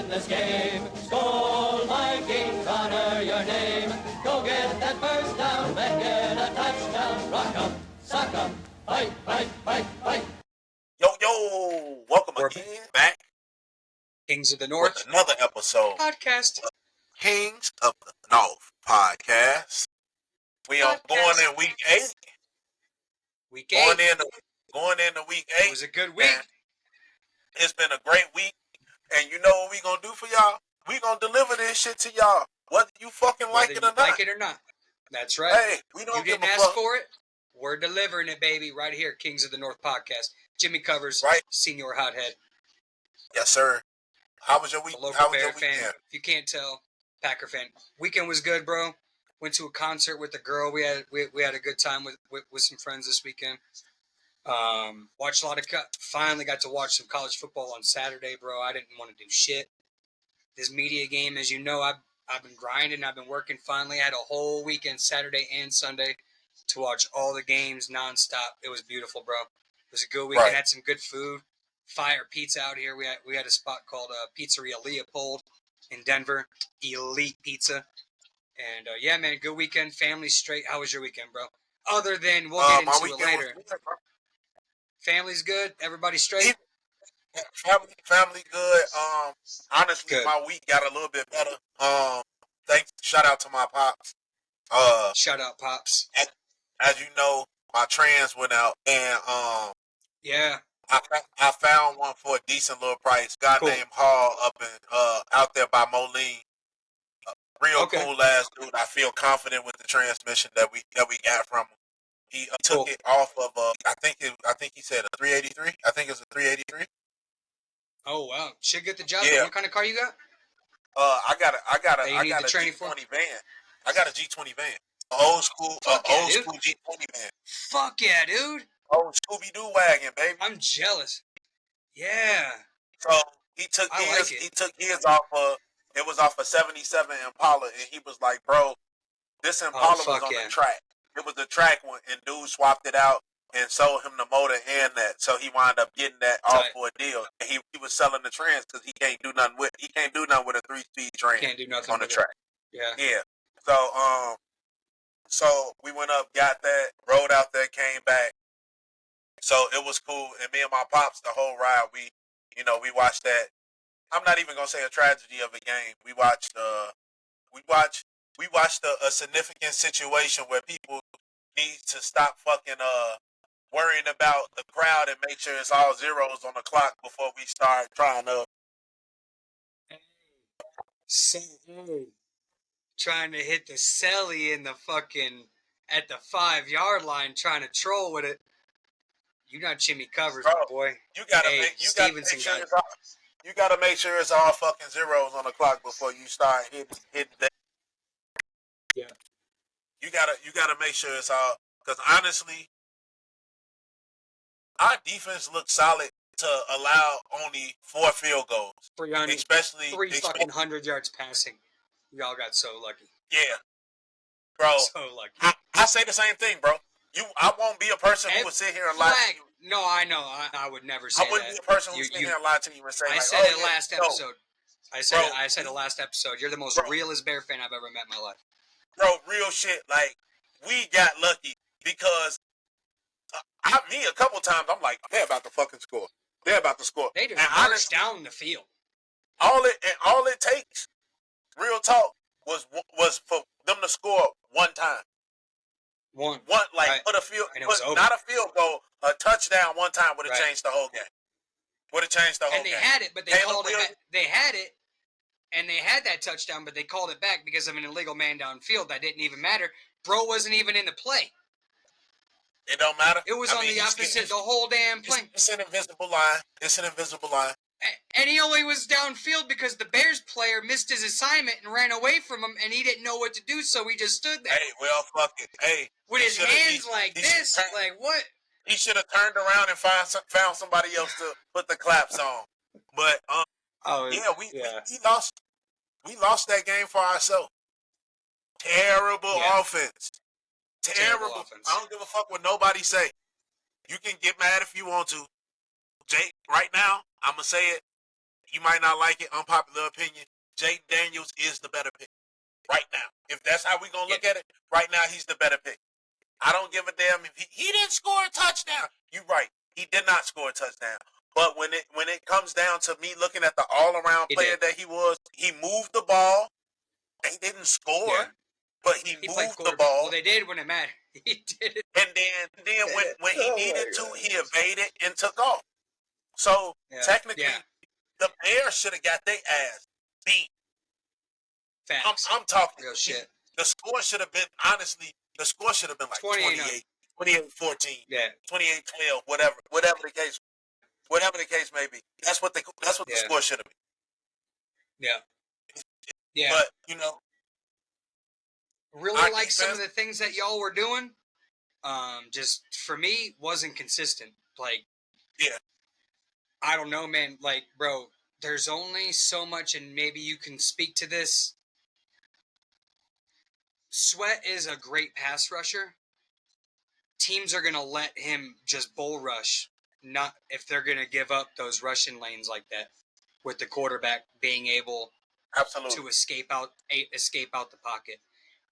This game. Skol, Vikings, honor your name. Go get that first down, make it a touchdown. Rock 'em, sock 'em, fight, fight, fight, fight. Yo, welcome again back. Kings of the North. With another episode. Podcast. Kings of the North podcast. We are going in week 8. Week 8. Going into week 8. It was a good week. It's been a great week. And you know what we gonna do for y'all? We gonna deliver this shit to y'all, whether you fucking like it or not. Like it or not. That's right. Hey, we don't you give didn't a ask fuck. for it. We're delivering it, baby, right here. Kings of the North podcast. Jimmy covers. Right. Senor Hothead. Yes, sir. How was your week? A local How was Bear your fan. weekend? If you can't tell, Packer fan. Weekend was good, bro. Went to a concert with a girl. We had a good time with some friends this weekend. Watched a lot of finally got to watch some college football on Saturday, bro. I didn't want to do shit. This media game, as you know, I've been grinding. I've been working. Finally, I had a whole weekend, Saturday and Sunday, to watch all the games nonstop. It was beautiful, bro. It was a good weekend. Right. Had some good food. Fire pizza out here. We had a spot called Pizzeria Leopold in Denver. Elite pizza. And yeah, man, good weekend. Family straight. How was your weekend, bro? Other than we'll get into it later. Family's good. Everybody straight. Family good. Honestly, good. My week got a little bit better. Shout out to my pops. Shout out, pops. As you know, my trans went out, and yeah, I found one for a decent little price. Guy named Hall up in out there by Moline. Real cool ass dude. I feel confident with the transmission that we got from him. He took it off of I think he said a 383. I think it's a 383. Oh wow, should get the job. Yeah. What kind of car you got? I got a G20 for? van. I got a G20 van. Old school G20 van. Fuck yeah, dude. Old Scooby Doo wagon, baby. I'm jealous. Yeah. So he took his off it was off a 77 Impala, and he was like, bro, this Impala was on the track. It was the track one, and dude swapped it out and sold him the motor and that. So he wound up getting that off for a deal. And he was selling the trans because he can't do nothing with a 3-speed trans. Can't do nothing on the track. Yeah. Yeah. So we went up, got that, rode out there, came back. So it was cool. And me and my pops, the whole ride, we watched that. I'm not even gonna say a tragedy of a game. We watched a significant situation where people need to stop fucking worrying about the crowd and make sure it's all zeros on the clock before we start trying to trying to hit the celly in the fucking at the 5-yard line, trying to troll with it. You not Jimmy covers, bro, my boy. You gotta make sure it's all fucking zeros on the clock before you start hitting that. Yeah. You gotta make sure it's all, because honestly, our defense looked solid to allow only 4 field goals. 300, especially fucking 100 yards passing. Y'all got so lucky. Yeah, bro. So lucky. I say the same thing, bro. I won't be a person who would sit here and lie to you. No, I know. I would never say that. I wouldn't be a person who would sit here and lie to you and say, I said it last episode. I said it last episode. You're the most realest Bear fan I've ever met in my life. Bro, real shit. Like, we got lucky because a couple times, I'm like, they're about to fucking score. They're about to score. They just marched down the field. All it takes, real talk, was for them to score one time. One, put a field, and it was over. Not a field goal, a touchdown one time would have changed the whole game. Would have changed the whole game. And they had it, but they called it back. They had it, and they had that touchdown, but they called it back because of an illegal man downfield that didn't even matter. Bro wasn't even in the play. It don't matter. It was on the opposite, the whole damn play. It's an invisible line. It's an invisible line. And he only was downfield because the Bears player missed his assignment and ran away from him, and he didn't know what to do, so he just stood there. Hey, well, fuck it. Hey, with his hands like this, like what? He should have turned around and found somebody else to put the claps on. But we lost. We lost that game for ourselves. Terrible offense. Terrible offense. I don't give a fuck what nobody say. You can get mad if you want to. Jake, right now, I'm going to say it. You might not like it, unpopular opinion. Jake Daniels is the better pick. Right now. If that's how we're going to look at it, right now he's the better pick. I don't give a damn if he didn't score a touchdown. You're right. He did not score a touchdown. But when it comes down to me looking at the all-around player that he was, he moved the ball. They didn't score, but he moved the ball. Well, they did when it mattered. He did it. And then when he needed to, he evaded and took off. So, technically, the Bears should have got their ass beat. Facts. I'm talking real shit. The score should have been, honestly, like 28-14. Yeah. 28-12, whatever the case may be. That's what the score should have been. Yeah. Yeah. But, you know. Really like some of the things that y'all were doing. Just, for me, wasn't consistent. Like, I don't know, man. Like, bro, there's only so much, and maybe you can speak to this. Sweat is a great pass rusher. Teams are going to let him just bull rush, not if they're going to give up those rushing lanes like that, with the quarterback being able to escape out the pocket.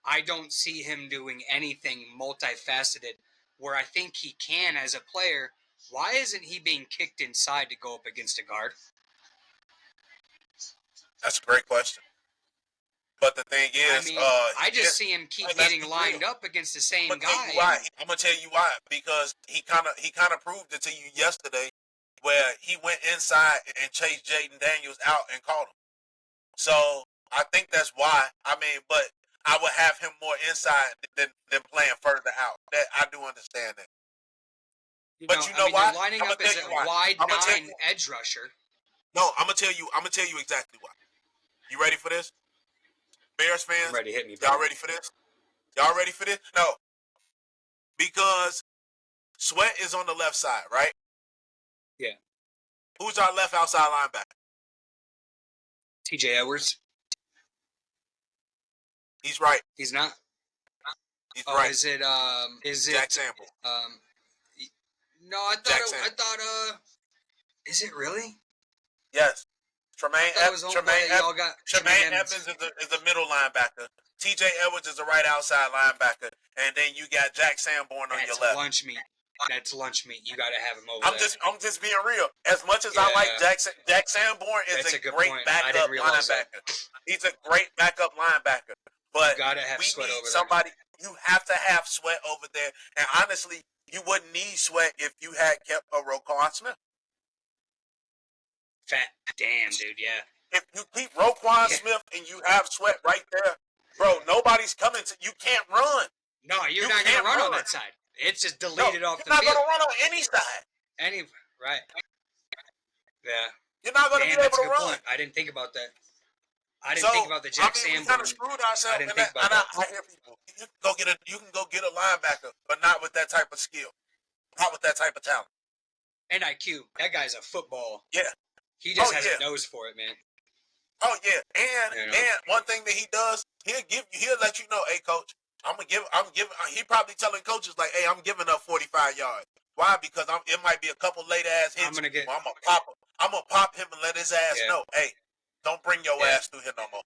I don't see him doing anything multifaceted where I think he can as a player. Why isn't he being kicked inside to go up against a guard? That's a great question. But the thing is, I just see him keep getting lined up against the same guy. I'm gonna tell you why. Because he kind of proved it to you yesterday, where he went inside and chased Jaden Daniels out and caught him. So I think that's why. I mean, but I would have him more inside than playing further out. That I do understand that. You know why? You're lining up as a wide 9 edge rusher. No, I'm gonna tell you exactly why. You ready for this? Bears fans, I'm ready. Hit me, y'all ready for this? Y'all ready for this? No. Because Sweat is on the left side, right? Yeah. Who's our left outside linebacker? TJ Edwards. He's right. He's not. He's right. Is it Jack Sample? No, I thought is it really? Yes. Tremaine Evans is a middle linebacker. TJ Edwards is a right outside linebacker. And then you got Jack Sanborn on your left. That's lunch meat. You got to have him over there. I'm just being real. As much as I like Jack Sanborn is a great backup linebacker. He's a great backup linebacker. But we need somebody. You have to have Sweat over there. And honestly, you wouldn't need Sweat if you had kept a Roquan Smith. Damn, dude, yeah. If you keep Roquan Smith and you have Sweat right there, bro, nobody's coming to you. Can't run. No, you're not going to run on that side. It's just deleted off the field. You're not going to run on any side. Right. Yeah. You're not going to be able to run. Point. I didn't think about that. I didn't think about the Jack Sanborn. We kind of screwed ourselves. I hear people. You can go get a linebacker, but not with that type of skill. Not with that type of talent. And IQ. That guy's a football. Yeah. He just has a nose for it, man. Oh yeah, and one thing that he does, he'll let you know, hey coach, I'm giving. He probably telling coaches like, hey, I'm giving up 45 yards. Why? Because it might be a couple late ass hits. I'm gonna pop him and let his ass know, hey, don't bring your ass through here no more.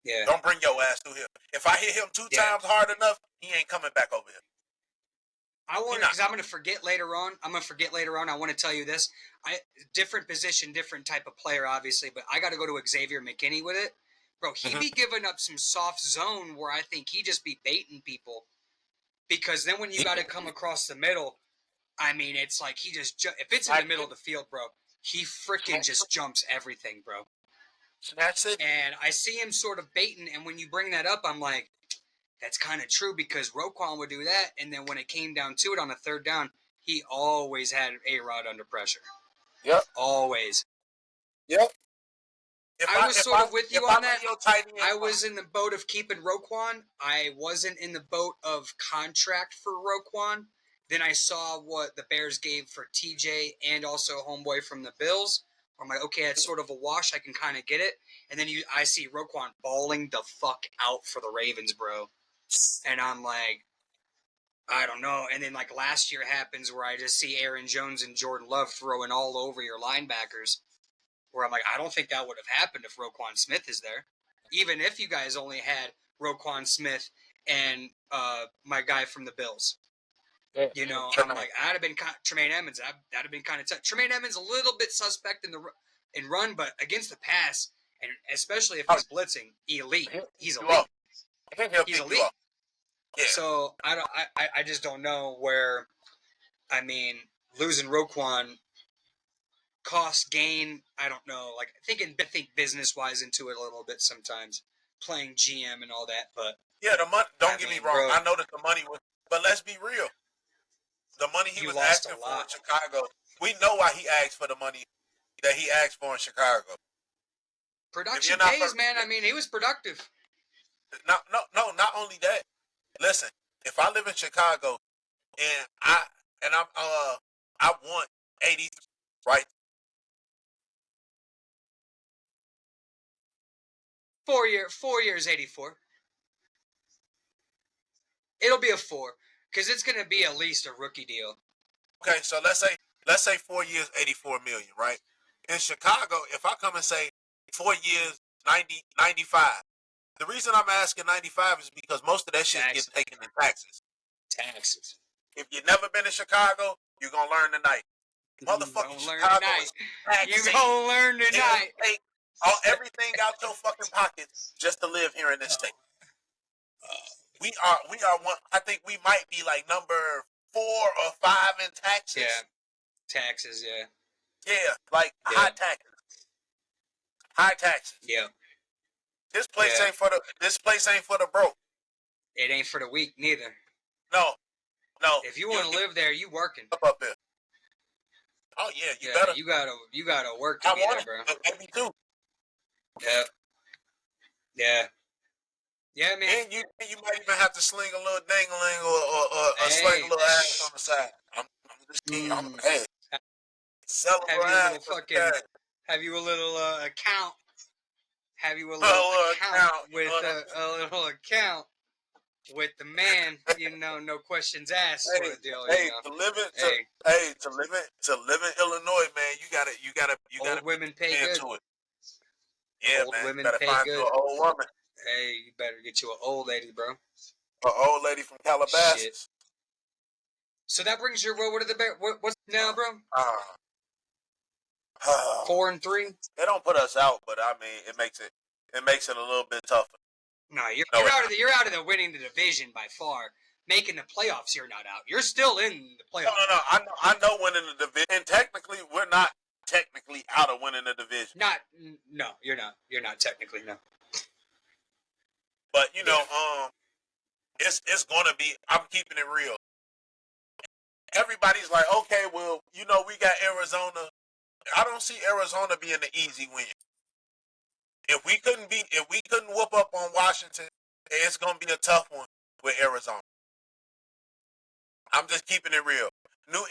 Yeah. Don't bring your ass through here. If I hit him 2 times hard enough, he ain't coming back over here. Because I'm going to forget later on. I want to tell you this. Different position, different type of player, obviously, but I got to go to Xavier McKinney with it. Bro, he be giving up some soft zone where I think he just be baiting people. Because then when you got to come across the middle, I mean, it's like he just if it's in the middle of the field, bro, he freaking just jumps everything, bro. That's it. And I see him sort of baiting, and when you bring that up, I'm like, that's kind of true because Roquan would do that, and then when it came down to it on a third down, he always had A-Rod under pressure. Yep. Always. Yep. I was sort of with you on that. I was in the boat of keeping Roquan. I wasn't in the boat of contract for Roquan. Then I saw what the Bears gave for TJ and also homeboy from the Bills. I'm like, okay, it's sort of a wash. I can kind of get it. And then I see Roquan balling the fuck out for the Ravens, bro. And I'm like, I don't know. And then like last year happens where I just see Aaron Jones and Jordan Love throwing all over your linebackers. Where I'm like, I don't think that would have happened if Roquan Smith is there. Even if you guys only had Roquan Smith and my guy from the Bills. Yeah. You know, I'm like, I'd have been Tremaine Edmonds. That'd have been kind of tough. Tremaine Edmonds a little bit suspect in run, but against the pass, and especially if he's blitzing, elite. He's elite. He's elite. Yeah. So I just don't know where. I mean, losing Roquan. Cost gain, I don't know. Like I think business wise into it a little bit sometimes, playing GM and all that. But yeah, the money. Don't get me wrong. Bro, I know that the money was, but let's be real. The money he was asking for in Chicago, we know why he asked for the money that he asked for in Chicago. Production pays, man. I mean, he was productive. No. Not only that. Listen, if I live in Chicago and I want 80, right? 4 years, 84. It'll be a 4 because it's going to be at least a rookie deal. Okay, so let's say 4 years, 84 million, right? In Chicago, if I come and say 4 years, 95. The reason I'm asking 95 is because most of that shit gets taken in taxes. Taxes. If you've never been to Chicago, you're gonna learn tonight. Motherfucking Chicago is taxing. You're gonna learn tonight. Everything out your fucking pockets just to live here in this state. We are one. I think we might be like number 4 or 5 in taxes. Yeah, taxes. Yeah. Yeah, like high taxes. High taxes. Yeah. This place ain't for the broke. It ain't for the weak neither. No. If you want to live there, you working. Up there. Oh yeah, you better. You gotta work to be there, bro. Me too. Yeah, man. And you might even have to sling a little dangling or sling a little ass on the side. I'm just kidding. Sell a little ass. Have you a little account? Have you a little account with a little account with the man? You know, no questions asked. Hey, sort of deal, to live in Illinois, man, you gotta old women pay good. It. Yeah, old man. Women you gotta pay find good. you an old woman. Hey, you better get you an old lady, bro. An old lady from Calabasas. Shit. So that brings your what are the Bears? What's now, bro? 4-3. They don't put us out, but I mean, it makes it a little bit tougher. No, you're out of the winning the division by far. Making the playoffs, you're not out. You're still in the playoffs. No. I know winning the division. And technically, we're not technically out of winning the division. No, you're not. You're not technically, no. But it's gonna be. I'm keeping it real. Everybody's like, okay, well, we got Arizona. I don't see Arizona being an easy win. If we couldn't whoop up on Washington, it's gonna be a tough one with Arizona. I'm just keeping it real. New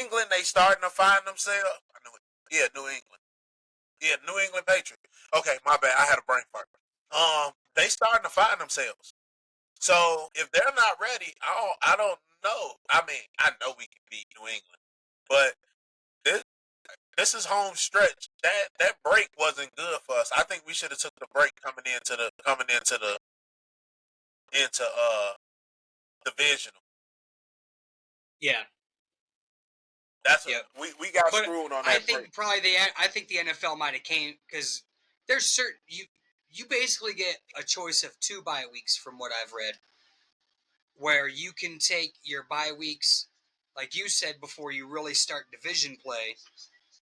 England, they starting to find themselves. I knew it. Yeah, New England. Yeah, New England Patriots. Okay, my bad. I had a brain fart. They starting to find themselves. So if they're not ready, I don't know. I mean, I know we can beat New England, but this is home stretch. That break wasn't good for us. I think we should have took the break coming into divisional. Yeah. That's we got screwed on that. I think I think the NFL might have came because there's certain you basically get a choice of 2 bye weeks from what I've read. where you can take your bye weeks, like you said, before you really start division play,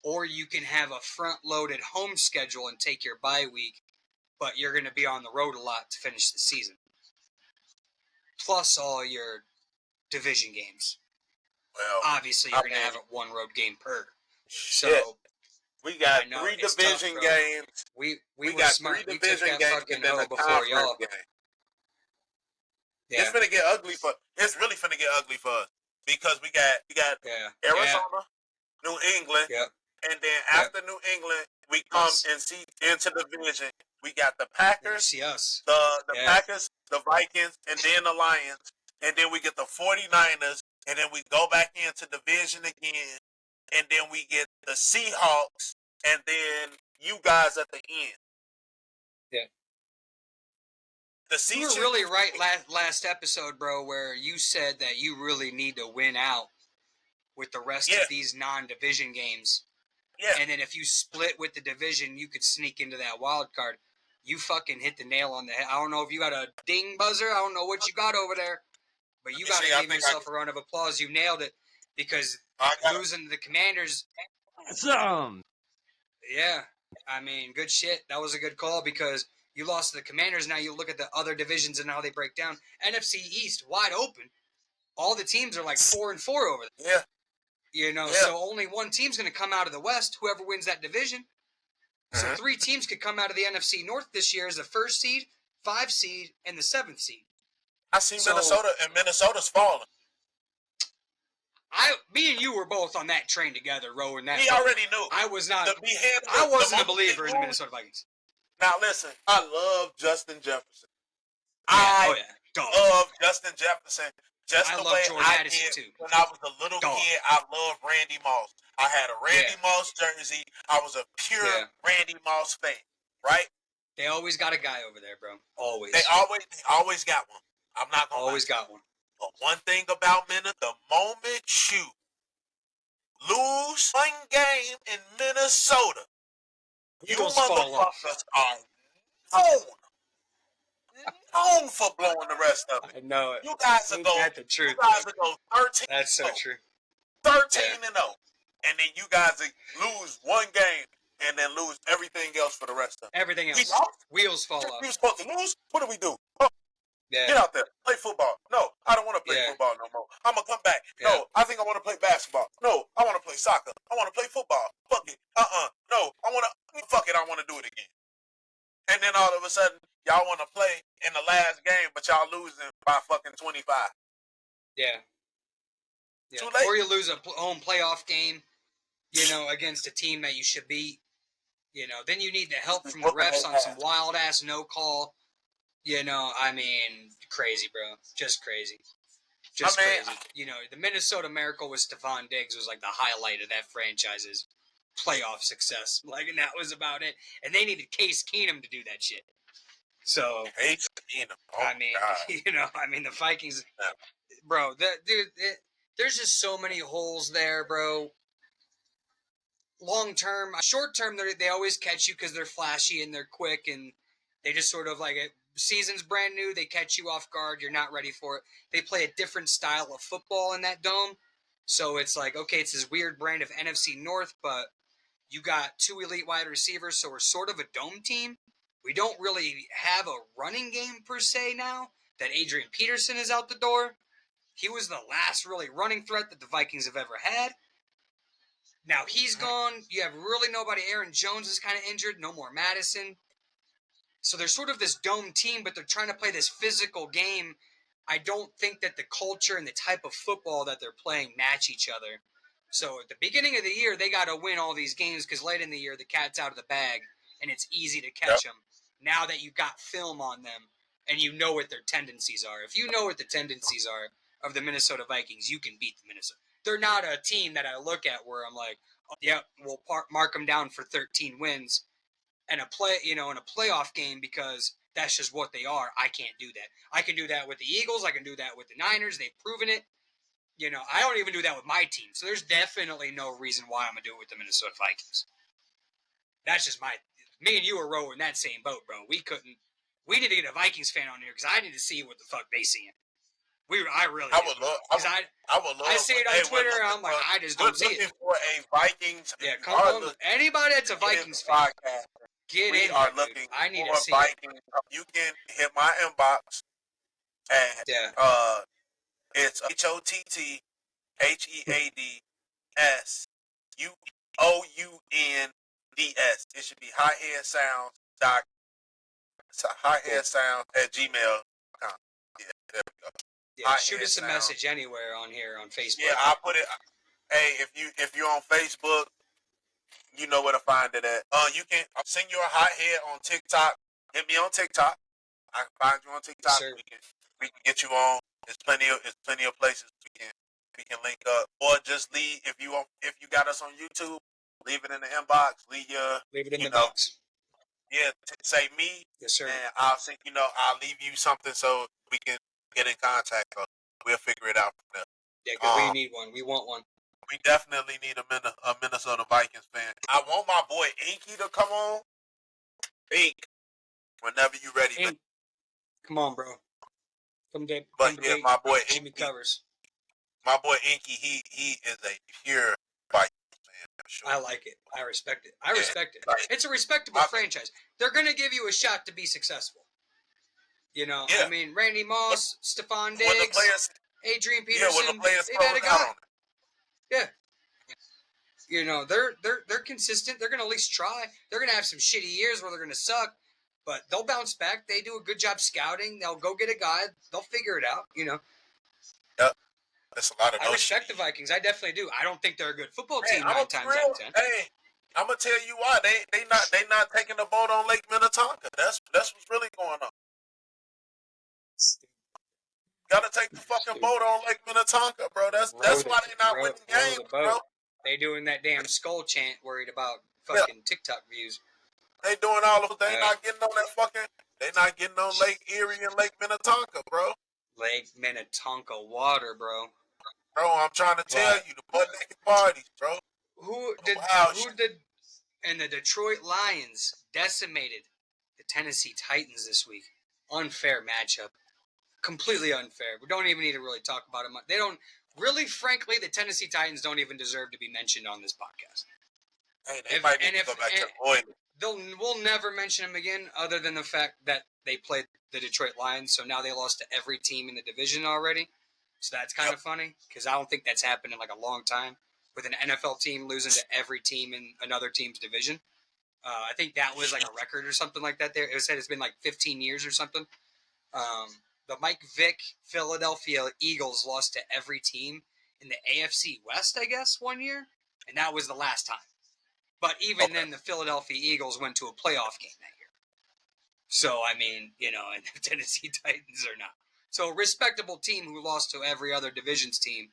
or you can have a front-loaded home schedule and take your bye week, but you're going to be on the road a lot to finish the season. Plus all your division games. Well, obviously you're going to have one road game per. Shit. So we got 3 division games. We got smart. 3 division games and then a conference game. Yeah. It's finna get ugly for. It's really finna get ugly for us because we got Arizona, New England, and then after New England we come and see into the division. We got the Packers, see us. the Packers, the Vikings, and then the Lions, and then we get the 49ers, and then we go back into division again, and then we get the Seahawks, and then you guys at the end. Yeah. You were really right last episode, bro, where you said that you really need to win out with the rest of these non-division games. Yeah. And then if you split with the division, you could sneak into that wild card. You fucking hit the nail on the head. I don't know if you got a ding buzzer. I don't know what you got over there. But you got to give yourself a round of applause. You nailed it. Because losing to the Commanders... Awesome! Yeah. I mean, good shit. That was a good call because you lost to the Commanders. Now you look at the other divisions and how they break down. NFC East, wide open. All the teams are like 4-4 over there. Yeah. You know, so only one team's going to come out of the West, whoever wins that division. So 3 teams could come out of the NFC North this year as the 1st seed, 5 seed, and the 7th seed. I see Minnesota, and Minnesota's falling. Me and you were both on that train together, rowing that. We already knew. I was not. I wasn't a believer in the Minnesota Vikings. Now listen, I love Justin Jefferson. I love Justin Jefferson. Just I the love way Jordan I Addison did too. when I was a little kid. I loved Randy Moss. I had a Randy Moss jersey. I was a pure Randy Moss fan. Right? They always got a guy over there, bro. Always. They always got one. I'm not gonna always got one. But one thing about Minnesota, the moment you lose one game in Minnesota, you motherfuckers are known for blowing the rest of it. I know it. You guys are going. That's the truth. You guys are going 13. That's so true. 13-0, and then you guys lose one game and then lose everything else for the rest of it. Everything else. Wheels fall off. We were supposed to lose. What do we do? Yeah. Get out there. Play football. No, I don't want to play football no more. I'm going to come back. No, I think I want to play basketball. No, I want to play soccer. I want to play football. Fuck it. No, fuck it. I want to do it again. And then all of a sudden, y'all want to play in the last game, but y'all losing by fucking 25. Yeah. Too late. Or you lose a home playoff game, against a team that you should beat. Then you need the help from the refs on some wild-ass no-call. Crazy, bro. Just crazy. Crazy. The Minnesota Miracle with Stephon Diggs was like the highlight of that franchise's playoff success. And that was about it. And they needed Case Keenum to do that shit. So, Case Keenum. Oh, the Vikings, bro, there's just so many holes there, bro. Long term, short term, they always catch you because they're flashy and they're quick and they just sort of season's brand new. They catch you off guard. You're not ready for it. They play a different style of football in that dome. So it's okay, it's this weird brand of NFC North, but you got 2 elite wide receivers. So we're sort of a dome team. We don't really have a running game per se now that Adrian Peterson is out the door. He was the last really running threat that the Vikings have ever had. Now he's gone. You have really nobody. Aaron Jones is kind of injured. No more Madison. So they're sort of this dome team, but they're trying to play this physical game. I don't think that the culture and the type of football that they're playing match each other. So at the beginning of the year, they got to win all these games because late in the year, the cat's out of the bag and it's easy to catch them. Now that you've got film on them and you know what their tendencies are. If you know what the tendencies are of the Minnesota Vikings, you can beat the Minnesota. They're not a team that I look at where I'm like, we'll mark them down for 13 wins and in a playoff game because that's just what they are. I can't do that. I can do that with the Eagles. I can do that with the Niners. They've proven it. I don't even do that with my team. So there's definitely no reason why I'm going to do it with the Minnesota Vikings. That's just me and you are rowing that same boat, bro. We need to get a Vikings fan on here because I need to see what the fuck they seeing. I really. I would love. I would love. I see it on Twitter. I'm like, I just don't see it. We're looking for a Vikings. Yeah, come on. Anybody that's a Vikings fan, get in here, dude. I need to see Vikings. You can hit my inbox at it's HOTTHEADSOUNDS. It should be hotheadsounds@gmail.com. Yeah, there we go. Yeah, shoot us a message anywhere on here on Facebook. Yeah, I'll put it. Hey, if you're on Facebook, you know where to find it at. You can send your hothead on TikTok. Hit me on TikTok. I can find you on TikTok. Yes, we can get you on. There's plenty of places we can link up. Or just leave if you got us on YouTube, leave it in the inbox. Leave it in the box. Yeah, say me. Yes, sir. And I'll leave you something so we can get in contact. We'll figure it out from there. Yeah, because we need one. We want one. We definitely need a Minnesota Vikings fan. I want my boy Inky to come on. Ink, whenever you ready. Ink. Come on, bro. My boy Jimmy Inky covers. My boy Inky, he is a pure Vikings fan for sure. I like it. I respect it. Like, it's a respectable franchise. They're gonna give you a shot to be successful. You know, I mean, Randy Moss, Stephon Diggs, Adrian Peterson, they've had a guy. Yeah. You know, they're consistent. They're gonna at least try. They're gonna have some shitty years where they're gonna suck, but they'll bounce back. They do a good job scouting. They'll go get a guy. They'll figure it out. You know. Yep. That's a lot of. I respect the Vikings. I definitely do. I don't think they're a good football team 9 times out of 10. Hey, I'm gonna tell you why they not taking the boat on Lake Minnetonka. That's what's really going on. Gotta take the fucking boat on Lake Minnetonka, bro. That's why they not winning games, bro. They doing that damn skull chant, worried about fucking TikTok views. They doing all of. They not getting on that fucking. They not getting on Lake Erie and Lake Minnetonka, bro. Lake Minnetonka water, bro. Bro, I'm trying to tell you, the butt naked parties, bro. Who did and the DetroitLIons decimated the Tennessee Titans this week? Unfair matchup. Completely unfair. We don't even need to really talk about them. They don't really, frankly, the Tennessee Titans don't even deserve to be mentioned on this podcast. Hey, they might need to go back to Oilers. We'll never mention them again, other than the fact that they played the DetroitLIons, so now they lost to every team in the division already. So that's kind of funny, because I don't think that's happened in like a long time, with an NFL team losing to every team in another team's division. I think that was like a record or something like that there. It said it's been like 15 years or something. The Mike Vick Philadelphia Eagles lost to every team in the AFC West, I guess, one year. And that was the last time. But even then, the Philadelphia Eagles went to a playoff game that year. So, I mean, you know, and the Tennessee Titans are not. So, a respectable team who lost to every other division's team,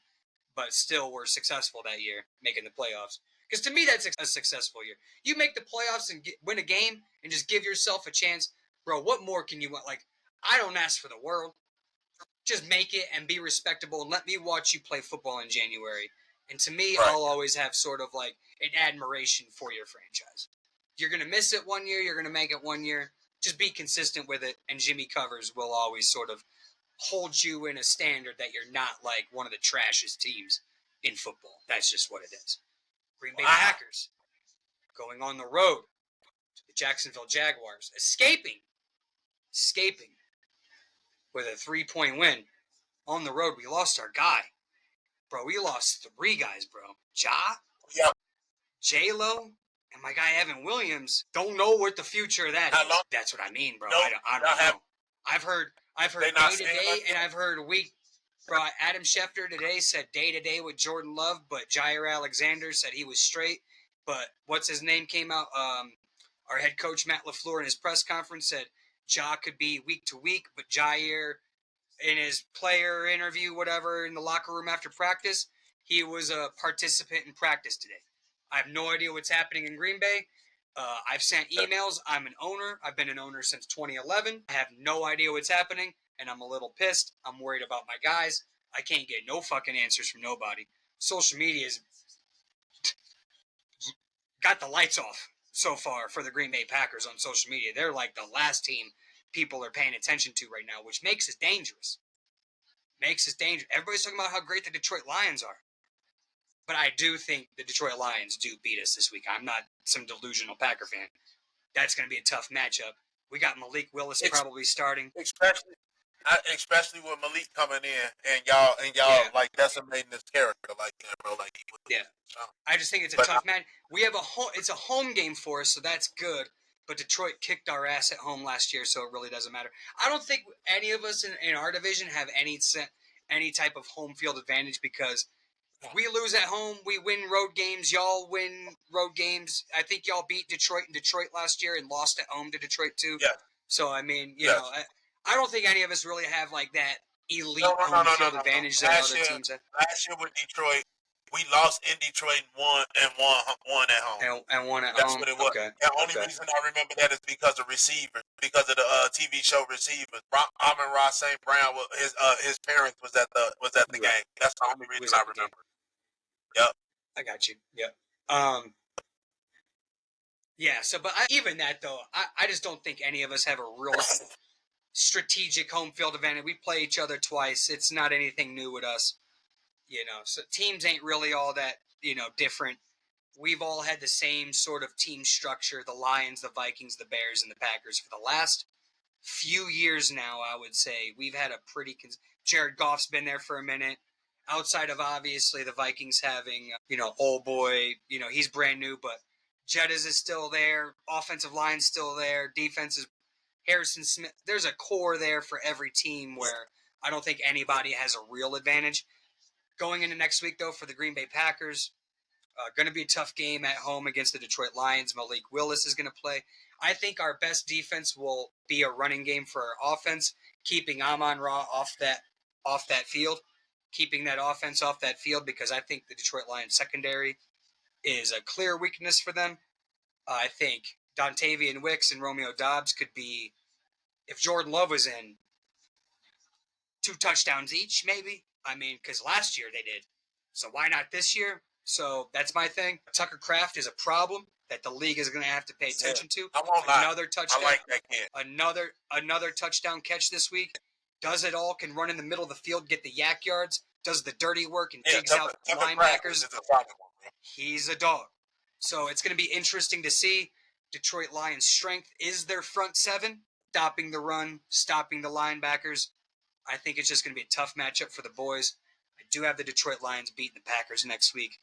but still were successful that year, making the playoffs. Because to me, that's a successful year. You make the playoffs and win a game and just give yourself a chance. Bro, what more can you want? Like, I don't ask for the world. Just make it and be respectable and let me watch you play football in January. And to me, I'll always have sort of like an admiration for your franchise. You're going to miss it one year. You're going to make it one year. Just be consistent with it. And Jimmy Covers will always sort of hold you in a standard that you're not like one of the trashiest teams in football. That's just what it is. Green Bay Packers going on the road to the Jacksonville Jaguars. Escaping with a 3-point win on the road. We lost our guy. Bro, we lost 3 guys, bro. J-Lo, and my guy Evan Williams. Don't know what the future of that is. That's what I mean, bro. I don't know. I've heard day-to-day, and I've heard week. Bro, Adam Schefter today said day-to-day with Jordan Love, but Jair Alexander said he was straight. But what's his name came out? Our head coach, Matt LaFleur, in his press conference said Ja could be week to week, but Jair, in his player interview, whatever, in the locker room after practice, he was a participant in practice today. I have no idea what's happening in Green Bay. I've sent emails. I'm an owner. I've been an owner since 2011. I have no idea what's happening, and I'm a little pissed. I'm worried about my guys. I can't get no fucking answers from nobody. Social media's got the lights off so far for the Green Bay Packers on social media. They're like the last team people are paying attention to right now, which makes it dangerous. makes us dangerous. Everybody's talking about how great the Detroit Lions are. But I do think the Detroit Lions do beat us this week. I'm not some delusional Packer fan. That's going to be a tough matchup. We got Malik Willis probably starting. Especially with Malik coming in and y'all like decimating his character like that, bro. Like I just think it's a tough match. We have it's a home game for us, so that's good. But Detroit kicked our ass at home last year, so it really doesn't matter. I don't think any of us in our division have any type of home field advantage because we lose at home, we win road games. Y'all win road games. I think y'all beat Detroit in Detroit last year and lost at home to Detroit too. Yeah. So I mean, you know, I don't think any of us really have like that elite home field advantage that other teams have. Last year with Detroit, we lost in Detroit and won at home. And one at home. That's what it was. Okay. The only reason I remember that is because of receivers, because of the TV show Receivers. Amon-Ra St. Brown, his parents was at the game. That's the only reason I remember. Yep. I got you. Yep. Yeah. So, but even that though, I just don't think any of us have a real strategic home field advantage. We play each other twice. It's not anything new with us. You know, so teams ain't really all that, you know, different. We've all had the same sort of team structure, the Lions, the Vikings, the Bears, and the Packers for the last few years now, I would say. We've had a pretty Jared Goff's been there for a minute. Outside of, obviously, the Vikings having, you know, old boy, you know, he's brand new, but Jettas is still there. Offensive line's still there. Defense is Harrison Smith. There's a core there for every team where I don't think anybody has a real advantage. Going into next week, though, for the Green Bay Packers, going to be a tough game at home against the Detroit Lions. Malik Willis is going to play. I think our best defense will be a running game for our offense, keeping Amon-Ra off that field, keeping that offense off that field because I think the Detroit Lions secondary is a clear weakness for them. I think Dontavian Wicks and Romeo Doubs could be, if Jordan Love was in, 2 touchdowns each, maybe. I mean, because last year they did. So why not this year? So that's my thing. Tucker Kraft is a problem that the league is going to have to pay attention to. I won't lie. Another touchdown. I like that kid. Another touchdown catch this week. Does it all, can run in the middle of the field, get the yak yards, does the dirty work, and digs out linebackers. He's a dog. So it's going to be interesting to see. Detroit Lions' strength is their front seven, stopping the run, stopping the linebackers. I think it's just going to be a tough matchup for the boys. I do have the Detroit Lions beating the Packers next week,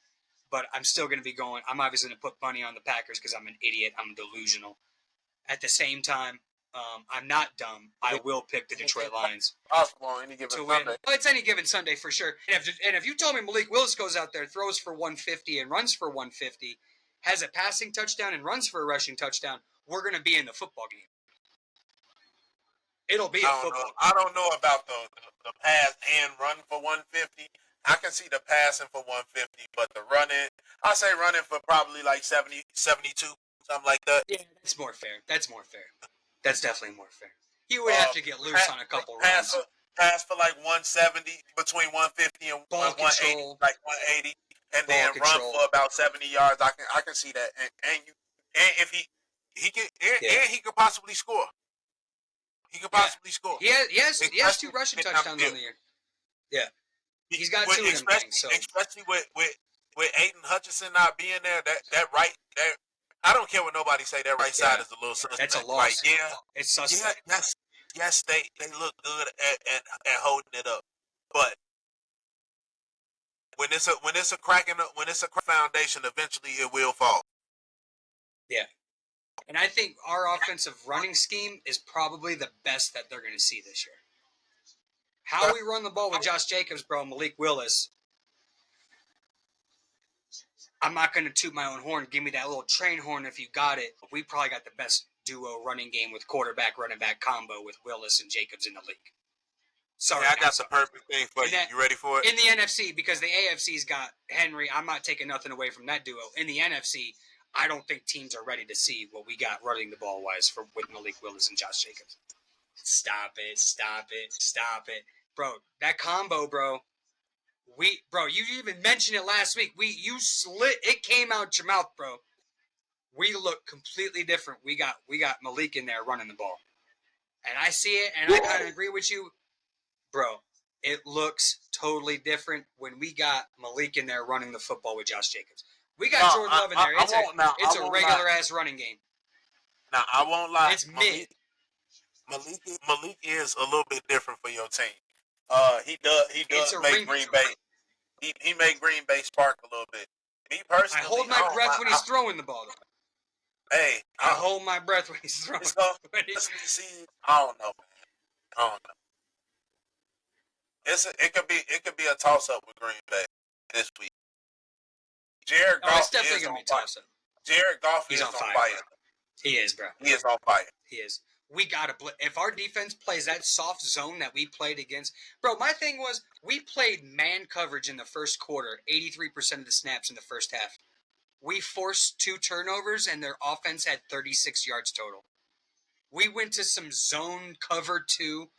but I'm still going to be going. I'm obviously going to put money on the Packers because I'm an idiot. I'm delusional. At the same time, I'm not dumb. I will pick the Detroit Lions. Possible any given Sunday. Well, it's any given Sunday for sure. And if you told me Malik Willis goes out there, throws for 150 and runs for 150, has a passing touchdown and runs for a rushing touchdown, we're going to be in the football game. It'll be a football. I don't know about the pass and run for 150. I can see the passing for 150, but the running, I say running for probably like 70, 72, something like that. Yeah, that's more fair. That's definitely more fair. He would have to get loose on a couple runs. Pass for like 170, between 150 and 180, like 180, and then run for about 70 yards. I can see that, and if he could possibly score. He could possibly score. He has 2 rushing touchdowns on the year. Yeah. He's got 2 of them things. So. Especially with Aiden Hutchinson not being there, that right there, I don't care what nobody say, that right side is a little suspect. That's a loss. Like, it's suspect. Yes, they look good at holding it up. But when it's a crack foundation, eventually it will fall. Yeah. And I think our offensive running scheme is probably the best that they're going to see this year. How we run the ball with Josh Jacobs, bro, Malik Willis, I'm not going to toot my own horn. Give me that little train horn if you got it. We probably got the best duo running game with quarterback, running back combo with Willis and Jacobs in the league. Sorry, I got the perfect thing for you. You ready for it? In the NFC, because the AFC's got Henry. I'm not taking nothing away from that duo. In the NFC, I don't think teams are ready to see what we got running the ball wise with Malik Willis and Josh Jacobs. Stop it. Bro, that combo, bro. You even mentioned it last week. It came out your mouth, bro. We look completely different. We got Malik in there running the ball. And I see it, and I kind of agree with you. Bro, it looks totally different when we got Malik in there running the football with Josh Jacobs. We got Jordan Love in there. It's a regular-ass running game. Now, I won't lie. It's mid. Malik is a little bit different for your team. He does make Green Bay. He made Green Bay spark a little bit. Me personally, I hold my breath when he's throwing the ball. Hey, I hold my breath when he's throwing. See, I don't know, man. I don't know. It could be a toss up with Green Bay this week. Jared Goff it's definitely gonna be a toss up. Jared Goff is on fire. He is, bro. He is on fire. He is. We gotta if our defense plays that soft zone that we played against, bro. My thing was we played man coverage in the first quarter, 83% of the snaps in the first half. We forced 2 turnovers, and their offense had 36 yards total. We went to some zone cover 2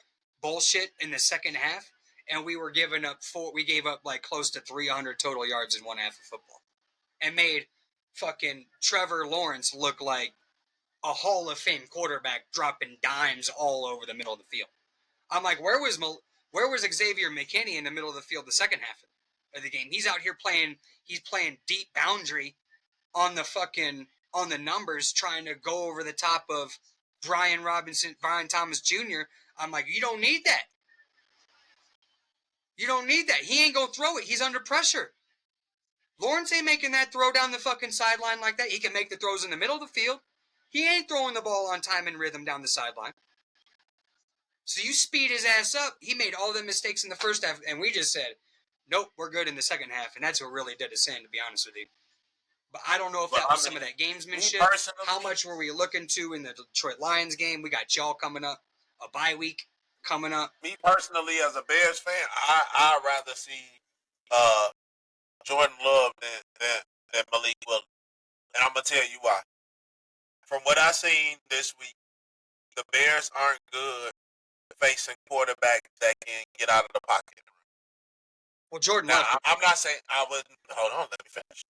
bullshit in the second half, and we were giving up we gave up like close to 300 total yards in one half of football, and made fucking Trevor Lawrence look like a Hall of Fame quarterback dropping dimes all over the middle of the field. I'm like, where was Xavier McKinney in the middle of the field the second half of the game? He's out here playing deep boundary on the numbers, trying to go over the top of Brian Thomas Jr. I'm like, you don't need that. You don't need that. He ain't gonna throw it. He's under pressure. Lawrence ain't making that throw down the fucking sideline like that. He can make the throws in the middle of the field. He ain't throwing the ball on time and rhythm down the sideline. So you speed his ass up. He made all the mistakes in the first half, and we just said, nope, we're good in the second half. And that's what really did us in, to be honest with you. But I don't know if that was some of that gamesmanship. How much were we looking to in the Detroit Lions game? We got y'all coming up, a bye week coming up. Me personally, as a Bears fan, I'd rather see Jordan Love than Malik Willis. And I'm going to tell you why. From what I've seen this week, the Bears aren't good facing quarterbacks that can get out of the pocket. Well, Jordan Now, Love. I'm not saying I wouldn't. Hold on, let me finish.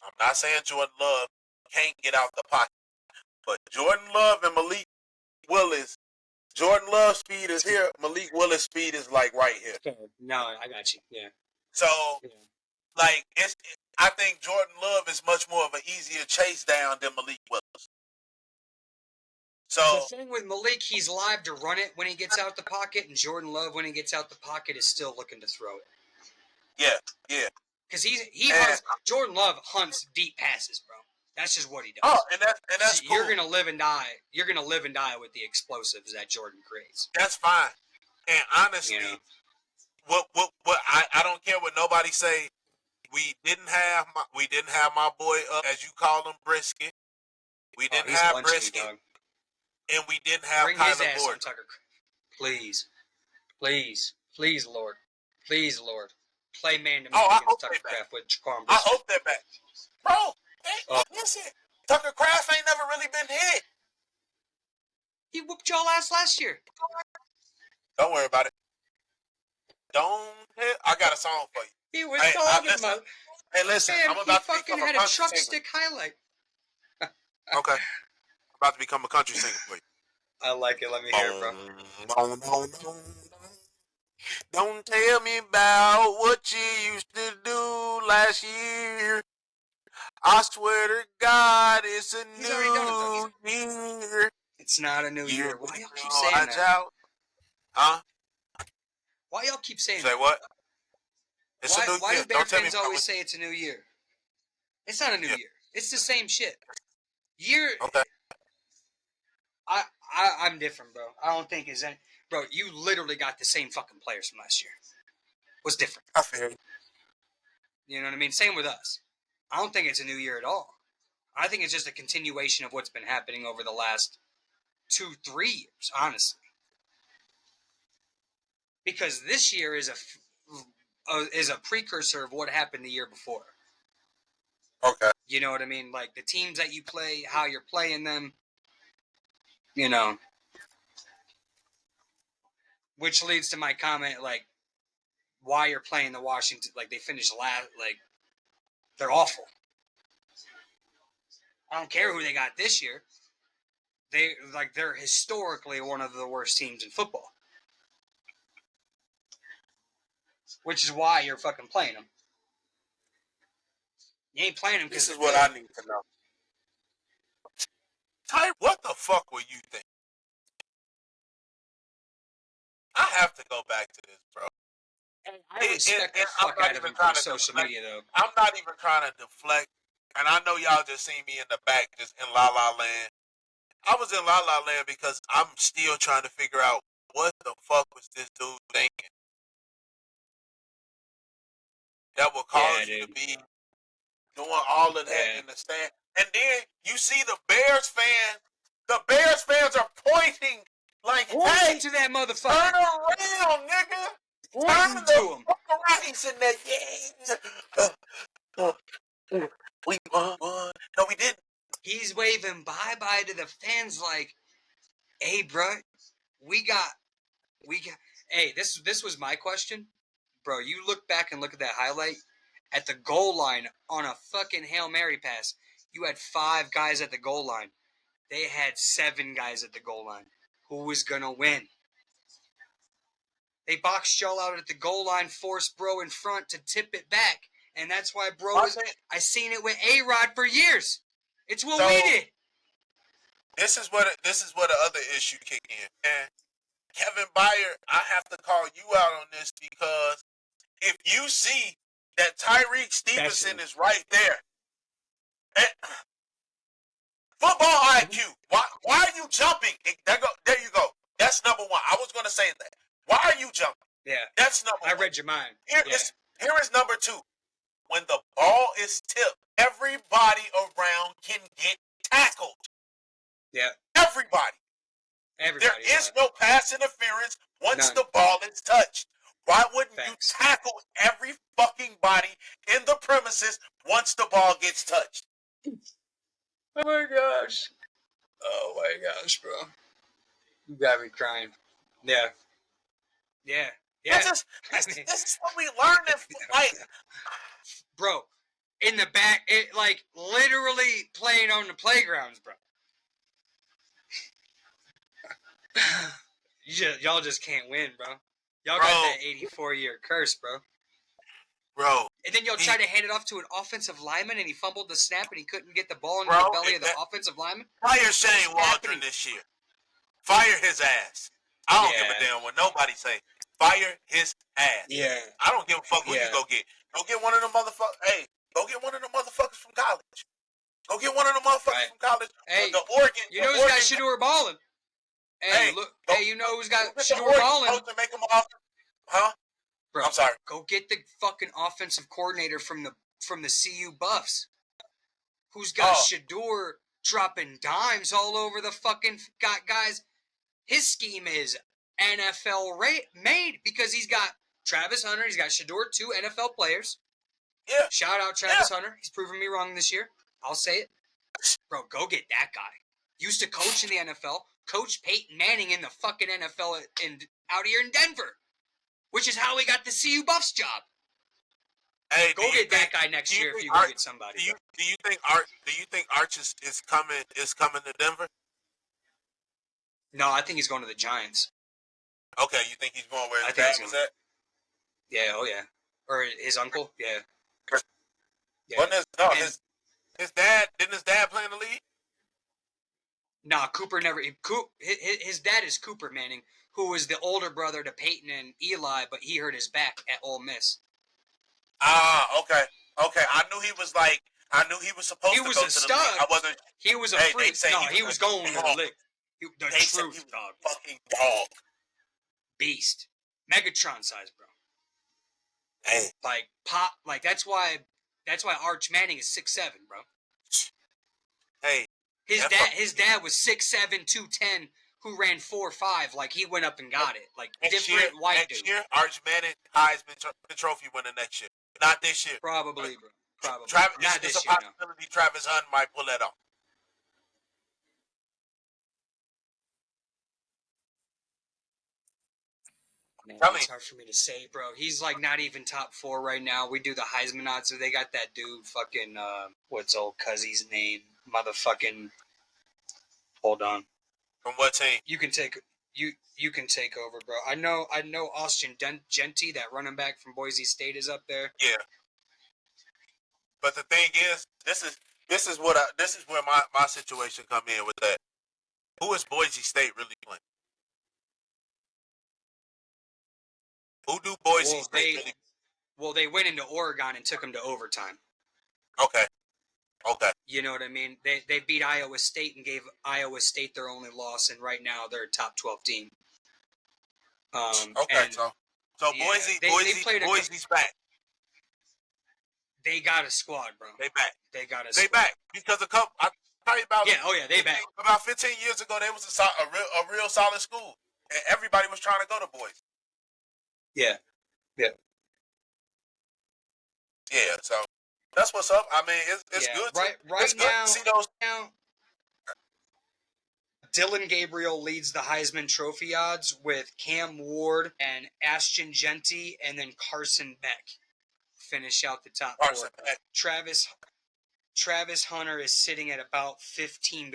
I'm not saying Jordan Love can't get out the pocket. But Jordan Love and Malik Willis, Jordan Love's speed is here. Malik Willis' speed is like right here. No, I got you. Yeah. So, like, I think Jordan Love is much more of an easier chase down than Malik Willis. So the thing with Malik, he's live to run it when he gets out the pocket, and Jordan Love, when he gets out the pocket, is still looking to throw it. Yeah. Because Jordan Love hunts deep passes, bro. That's just what he does. Oh, and that's cool. You're gonna live and die. You're gonna live and die with the explosives that Jordan creates. That's fine. And honestly, what I don't care what nobody say. We didn't have my boy, as you call him, Brisket. We didn't have Brisket, and we didn't have Bring Kyler his ass Gordon. On Tucker. Please, Lord, play man to man against Tucker Craft with Jaquan Brisket. I hope they're back, bro. Listen, Tucker Craft ain't never really been hit. He whooped y'all ass last year. Don't worry about it. I got a song for you. He was talking about. Hey, listen, man, I'm about to become had a a truck singer. stick highlight. Okay. I'm about to become a country singer for you. I like it. Let me hear it, bro. Don't tell me about what you used to do last year. I swear to God, it's a new year. It's not a new year. Why y'all keep saying that? Huh? Why y'all keep saying that? Say what? It's a new year. Why do Bear fans always say it's a new year? It's not a new year. It's the same shit. Okay. I'm different, bro. I don't think it's any. Bro, you literally got the same fucking players from last year. What's different? I feel you. You know what I mean? Same with us. I don't think it's a new year at all. I think it's just a continuation of what's been happening over the last 2-3 years, honestly. Because this year is a precursor of what happened the year before. Okay. You know what I mean? Like the teams that you play, how you're playing them. You know. Which leads to my comment, like, why you're playing the Washington, like, they finished last, like, they're awful. I don't care who they got this year. They're historically one of the worst teams in football. Which is why you're fucking playing them. You ain't playing them because this is what I need to know. Ty, what the fuck were you thinking? I have to go back to this, bro. I respect the fuck out of him for social media, though. I'm not even trying to deflect, and I know y'all just seen me in the back, just in La La Land. I was in La La Land because I'm still trying to figure out what the fuck was this dude thinking that would cause you to be doing all of that in the stand. And then you see the Bears fans. The Bears fans are pointing like, hey, to that motherfucker. Turn around, nigga. Pointing to him. Fuck around. He's in there, we won. No, we didn't. He's waving bye-bye to the fans like, hey, bro, we got. Hey, this was my question. Bro, you look back and look at that highlight. At the goal line on a fucking Hail Mary pass, you had 5 guys at the goal line. They had 7 guys at the goal line. Who was going to win? They boxed y'all out at the goal line, forced Bro in front to tip it back. And that's why Bro was... I seen it with A-Rod for years. It's what we did. This is where the other issue kick in. And Kevin Byard, I have to call you out on this because if you see that Tyreek Stevenson is right there. And football IQ. Why are you jumping? There you go. That's number one. I was going to say that. Why are you jumping? Yeah. That's number one. I read your mind. Here is number 2. When the ball is tipped, everybody around can get tackled. Yeah. Everybody. There is no pass interference once the ball is touched. Why wouldn't you tackle every fucking body in the premises once the ball gets touched? Oh my gosh. Oh my gosh, bro. You got me crying. Yeah. Yeah. Yeah. This is what we learned. Like, bro, in the back, like literally playing on the playgrounds, bro. Y'all just can't win, bro. Y'all got that 84-year curse, bro. Bro. And then y'all tried to hand it off to an offensive lineman, and he fumbled the snap, and he couldn't get the ball into the belly of the offensive lineman. Fire Shane Waldron this year. Fire his ass. I don't give a damn what nobody say. Fire his ass. Yeah. I don't give a fuck who you go get. Go get one of them motherfuckers. Hey, go get one of them motherfuckers from college. Go get one of them motherfuckers from college. Hey, the Oregon. You know who's got Shador balling? Hey, look. Hey, you know who's got Shador balling? To make him off. Huh? Bro, I'm sorry. Go get the fucking offensive coordinator from the CU Buffs. Who's got Shador dropping dimes all over the fucking guys. His scheme is NFL made because he's got Travis Hunter. He's got Shador, 2 NFL players. Yeah. Shout out Travis Hunter. He's proven me wrong this year. I'll say it. Bro, go get that guy. Used to coach in the NFL. Coach Peyton Manning in the fucking NFL out here in Denver. Which is how he got the CU Buffs job. Hey, go get that guy next year if you go get somebody. Do you think Arch is coming to Denver? No, I think he's going to the Giants. Okay, you think he's going where his dad was at? Yeah, oh yeah. Or his uncle? Yeah. His dad, didn't his dad play in the league? Nah, Cooper never. His dad is Cooper Manning, who was the older brother to Peyton and Eli, but he hurt his back at Ole Miss. Okay. I knew he was supposed to go to the stud. league. I wasn't. He was a freak. No, he was going to the league. The truth, dog. Fucking dog. Beast. Megatron size, bro. Hey. Like, pop. Like, that's why Arch Manning is 6'7", bro. Hey. His dad was 6'7", 210, who ran 4.5. Like, he went up and got it. Like, different white dude. Next year, Arch Manning, Heisman Trophy winner next year. Not this year. Probably, bro. Probably. Not this year, possibility Travis Hunt might pull that off. Man, it's hard for me to say, bro. He's like not even top 4 right now. We do the Heisman odds, so they got that dude fucking what's old Cuzzy's name? Motherfucking hold on. From what team? You can take you can take over, bro. I know Austin Genty, that running back from Boise State, is up there. Yeah. But the thing is, this is where my situation come in with that. Who is Boise State really playing? Who do Boise State really? Well, they went into Oregon and took them to overtime. Okay. You know what I mean? They beat Iowa State and gave Iowa State their only loss, and right now they're a top 12 team. Okay, so Boise's back. They got a squad, bro. They back. They back because a couple. I tell you about. They back. About 15 years ago, they was a real solid school, and everybody was trying to go to Boise. Yeah. So that's what's up. I mean, it's good. Right now, to see those. Dylan Gabriel leads the Heisman Trophy odds with Cam Ward and Ashton Genty, and then Carson Beck finish out the top four. Travis Hunter is sitting at about 15-1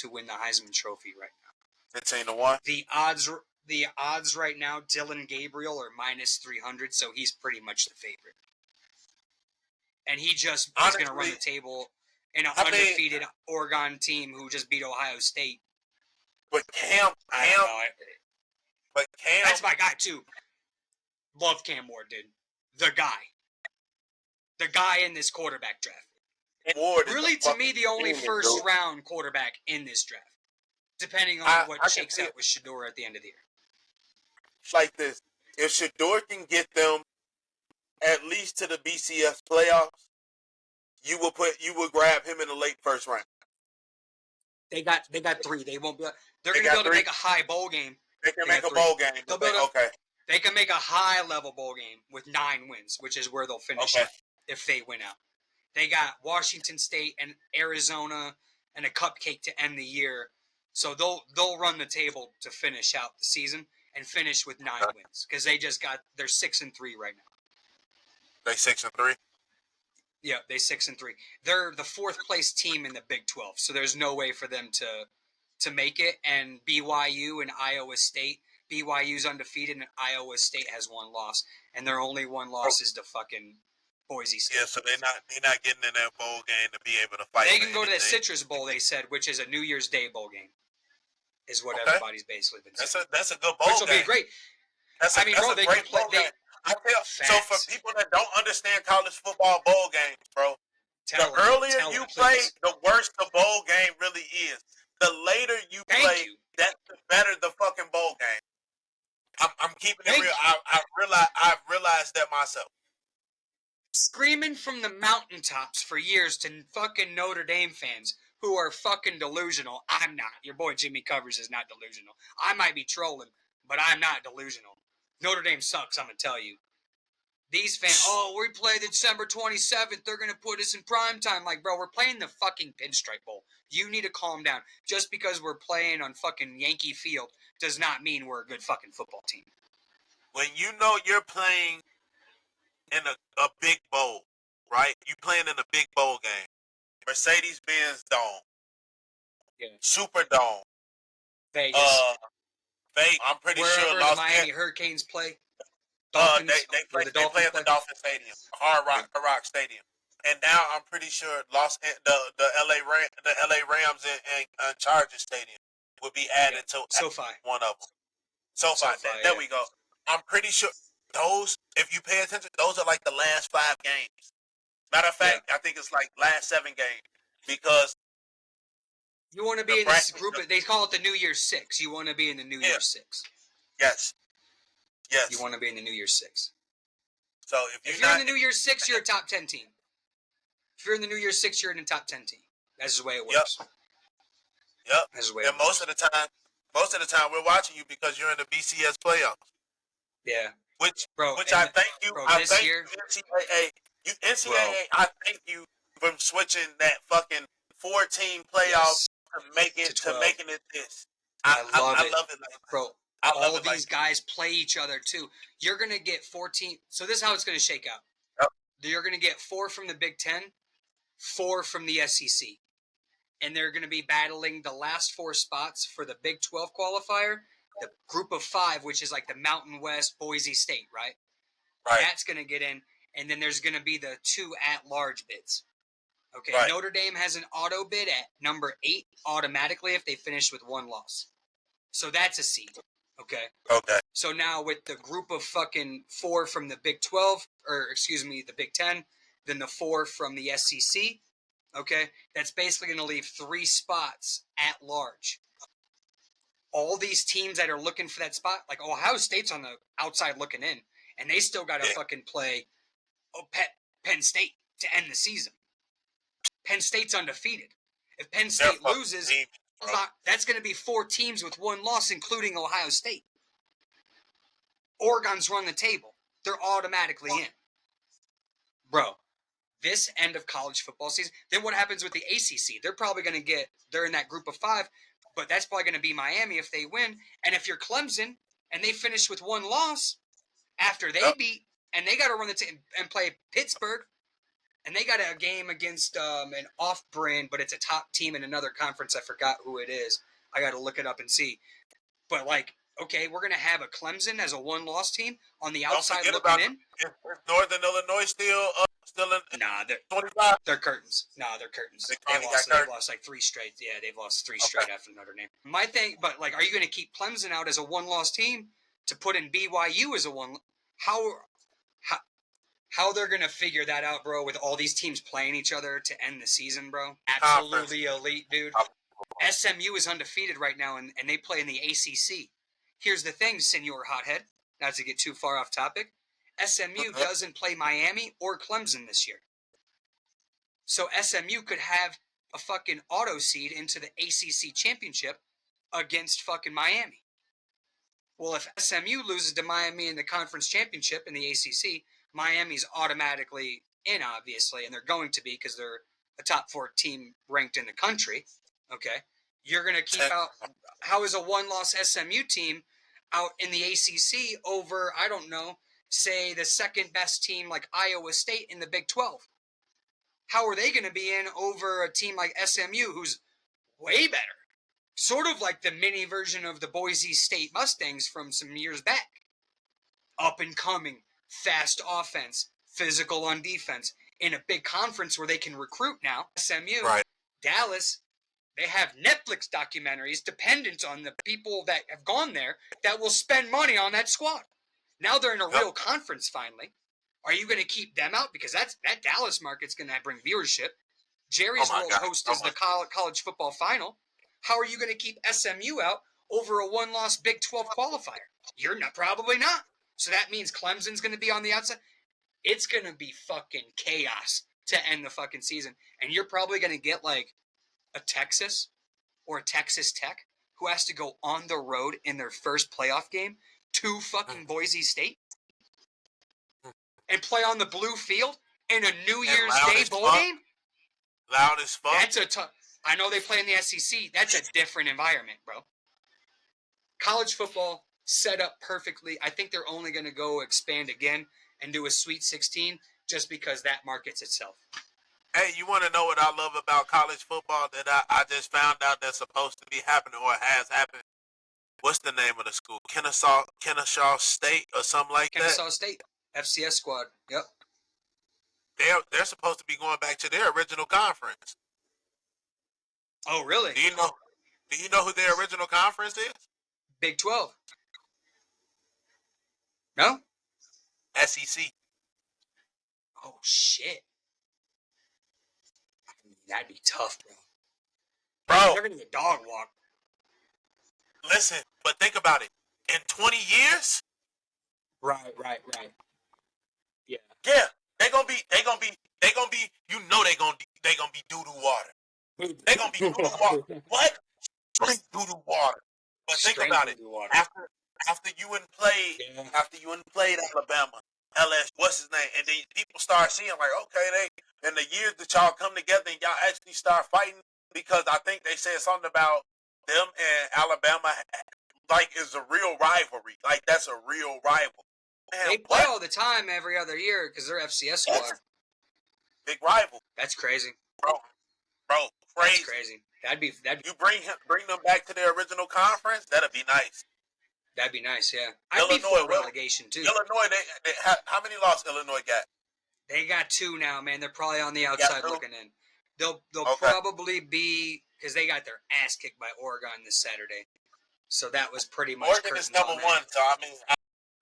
to win the Heisman Trophy right now. 15-1. The odds right now, Dylan Gabriel are minus 300, so he's pretty much the favorite. And he just is going to run the table in an undefeated Oregon team who just beat Ohio State. But Cam, that's my guy too. Love Cam Ward, dude. The guy in this quarterback draft. Really, to me, the only first round quarterback in this draft, depending on what shakes out with Shedeur at the end of the year. Like this, if Shedeur can get them at least to the BCS playoffs, you will grab him in the late first round. They got 3. They won't be. They're going to be able to make a high bowl game. They can make a bowl game. They can make a high level bowl game with 9 wins, which is where they'll finish if they win out. They got Washington State and Arizona and a cupcake to end the year, so they'll run the table to finish out the season and finish with 9 wins because they're 6-3 right now. They 6-3. Yeah, they 6-3. They're the 4th place team in the Big 12, so there's no way for them to make it. And BYU and Iowa State, BYU's undefeated, and Iowa State has 1 loss, and their only 1 loss is to fucking Boise State. Yeah, so they're not getting in that bowl game to be able to fight. They can go to the Citrus Bowl, they said, which is a New Year's Day bowl game, is what everybody's basically been saying. That's a good bowl game. Which will be great. They can play. So for people that don't understand college football bowl games, bro, the earlier you play, the worse the bowl game really is. The later you play, that's the better the fucking bowl game. I'm keeping it real. I've realized that myself. Screaming from the mountaintops for years to fucking Notre Dame fans who are fucking delusional. I'm not. Your boy Jimmy Covers is not delusional. I might be trolling, but I'm not delusional. Notre Dame sucks, I'm going to tell you. These fans, we play December 27th. They're going to put us in prime time. Like, bro, we're playing the fucking Pinstripe Bowl. You need to calm down. Just because we're playing on fucking Yankee Field does not mean we're a good fucking football team. When you know you're playing in a big bowl, right? You playing in a big bowl game. Mercedes-Benz Dome. Yeah. Superdome. Vegas. I'm pretty Wherever sure the Miami Hurricanes play. They play at the Dolphin Stadium, Hard Rock Stadium, and now I'm pretty sure the LA Rams and Chargers Stadium will be added to SoFi. One of them. SoFi. There we go. I'm pretty sure those, if you pay attention, those are like the last 5 games. Matter of fact, I think it's like last 7 games because you want to be in this group. They call it the New Year's 6. You want to be in the New Year's 6. Yes. You want to be in the New Year's 6. So if you're in the New Year's 6, you're a top 10 team. If you're in the New Year's 6, you're in the top 10 team. That's the way it works. Yep. That's the way. And most of the time, we're watching you because you're in the BCS playoffs. Yeah. Which I thank you. I thank you, NCAA. NCAA, I thank you for switching that fucking 4-team playoff to making it this. I love it like that. Bro. All of these guys play each other too. You're going to get 14. So this is how it's going to shake out. Yep. You're going to get 4 from the Big Ten, 4 from the SEC. And they're going to be battling the last 4 spots for the Big 12 qualifier the group of 5, which is like the Mountain West, Boise State, right? Right. That's going to get in, and then there's going to be the 2 at-large bids. Okay, Right. Notre Dame has an auto bid at number 8 automatically if they finish with 1 loss. So that's a seed. Okay. Okay. So now with the group of fucking 4 from the Big 12, the Big 10, then the 4 from the SEC, okay, that's basically going to leave 3 spots at large. All these teams that are looking for that spot, like Ohio State's on the outside looking in, and they still got to fucking play Penn State to end the season. Penn State's undefeated. If Penn State loses, that's going to be 4 teams with 1 loss, including Ohio State. Oregon's run the table. They're automatically in. Bro, this end of college football season, then what happens with the ACC? They're probably going to they're in that group of 5, but that's probably going to be Miami if they win. And if you're Clemson and they finish with 1 loss after they beat, and they got to run the table and play Pittsburgh, and they got a game against an off-brand, but it's a top team in another conference. I forgot who it is. I got to look it up and see. But, like, okay, we're going to have a Clemson as a 1-loss team on the outside looking in. Is Northern Illinois still in? Nah, 25. They're curtains. Nah, they're curtains. They've lost like 3 straight. Yeah, they've lost 3 straight after Notre Dame. My thing, but like, are you going to keep Clemson out as a 1-loss team to put in BYU as a 1? How they're going to figure that out, bro, with all these teams playing each other to end the season, bro? Absolutely elite, dude. SMU is undefeated right now, and they play in the ACC. Here's the thing, senor hothead, not to get too far off topic. SMU doesn't play Miami or Clemson this year. So SMU could have a fucking auto seed into the ACC championship against fucking Miami. Well, if SMU loses to Miami in the conference championship in the ACC, Miami's automatically in, obviously, and they're going to be because they're a top 4 team ranked in the country. Okay, you're going to keep out. How is a 1-loss SMU team out in the ACC over, I don't know, say the second best team like Iowa State in the Big 12? How are they going to be in over a team like SMU who's way better? Sort of like the mini version of the Boise State Mustangs from some years back. Up and coming, fast offense, physical on defense, in a big conference where they can recruit now. SMU, right. Dallas, they have Netflix documentaries dependent on the people that have gone there that will spend money on that squad. Now they're in a real conference finally. Are you going to keep them out? Because that Dallas market's going to bring viewership. Jerry's world host is the college football final. How are you going to keep SMU out over a 1-loss Big 12 qualifier? You're not, probably not. So that means Clemson's going to be on the outside. It's going to be fucking chaos to end the fucking season. And you're probably going to get like a Texas or a Texas Tech who has to go on the road in their first playoff game to fucking Boise State and play on the blue field in a New Year's Day bowl game. Loud as fuck. That's a tough. I know they play in the SEC. That's a different environment, bro. College football set up perfectly. I think they're only going to go expand again and do a Sweet 16 just because that markets itself. Hey, you want to know what I love about college football that I just found out that's supposed to be happening or has happened? What's the name of the school? Kennesaw State or something like that? Kennesaw State. FCS squad. Yep. They're supposed to be going back to their original conference. Oh, really? Do you know who their original conference is? Big 12. No? SEC. Oh, shit. That'd be tough, bro. They're going to get dog walk. Listen, but think about it. In 20 years? Right. Yeah. Yeah. They gonna be, you know they gonna be doo-doo water. They gonna be doo-doo water. What? Straight doo-doo water. But think about it. After you and played Alabama, LS, what's his name? And then people start seeing like, okay, they in the years that y'all come together and y'all actually start fighting, because I think they said something about them and Alabama like is a real rivalry. Like that's a real rival. Man, they play all the time every other year because they're FCS squad. Big rival. That's crazy. Bro, crazy. That's crazy. That'd be. You bring them back to their original conference. That'd be nice. That'd be nice, yeah. I'd be for relegation, too. Illinois, how many losses Illinois got? They got 2 now, man. They're probably on the outside looking in. They'll probably be, because they got their ass kicked by Oregon this Saturday. So that was pretty much Oregon is number 1, so I mean,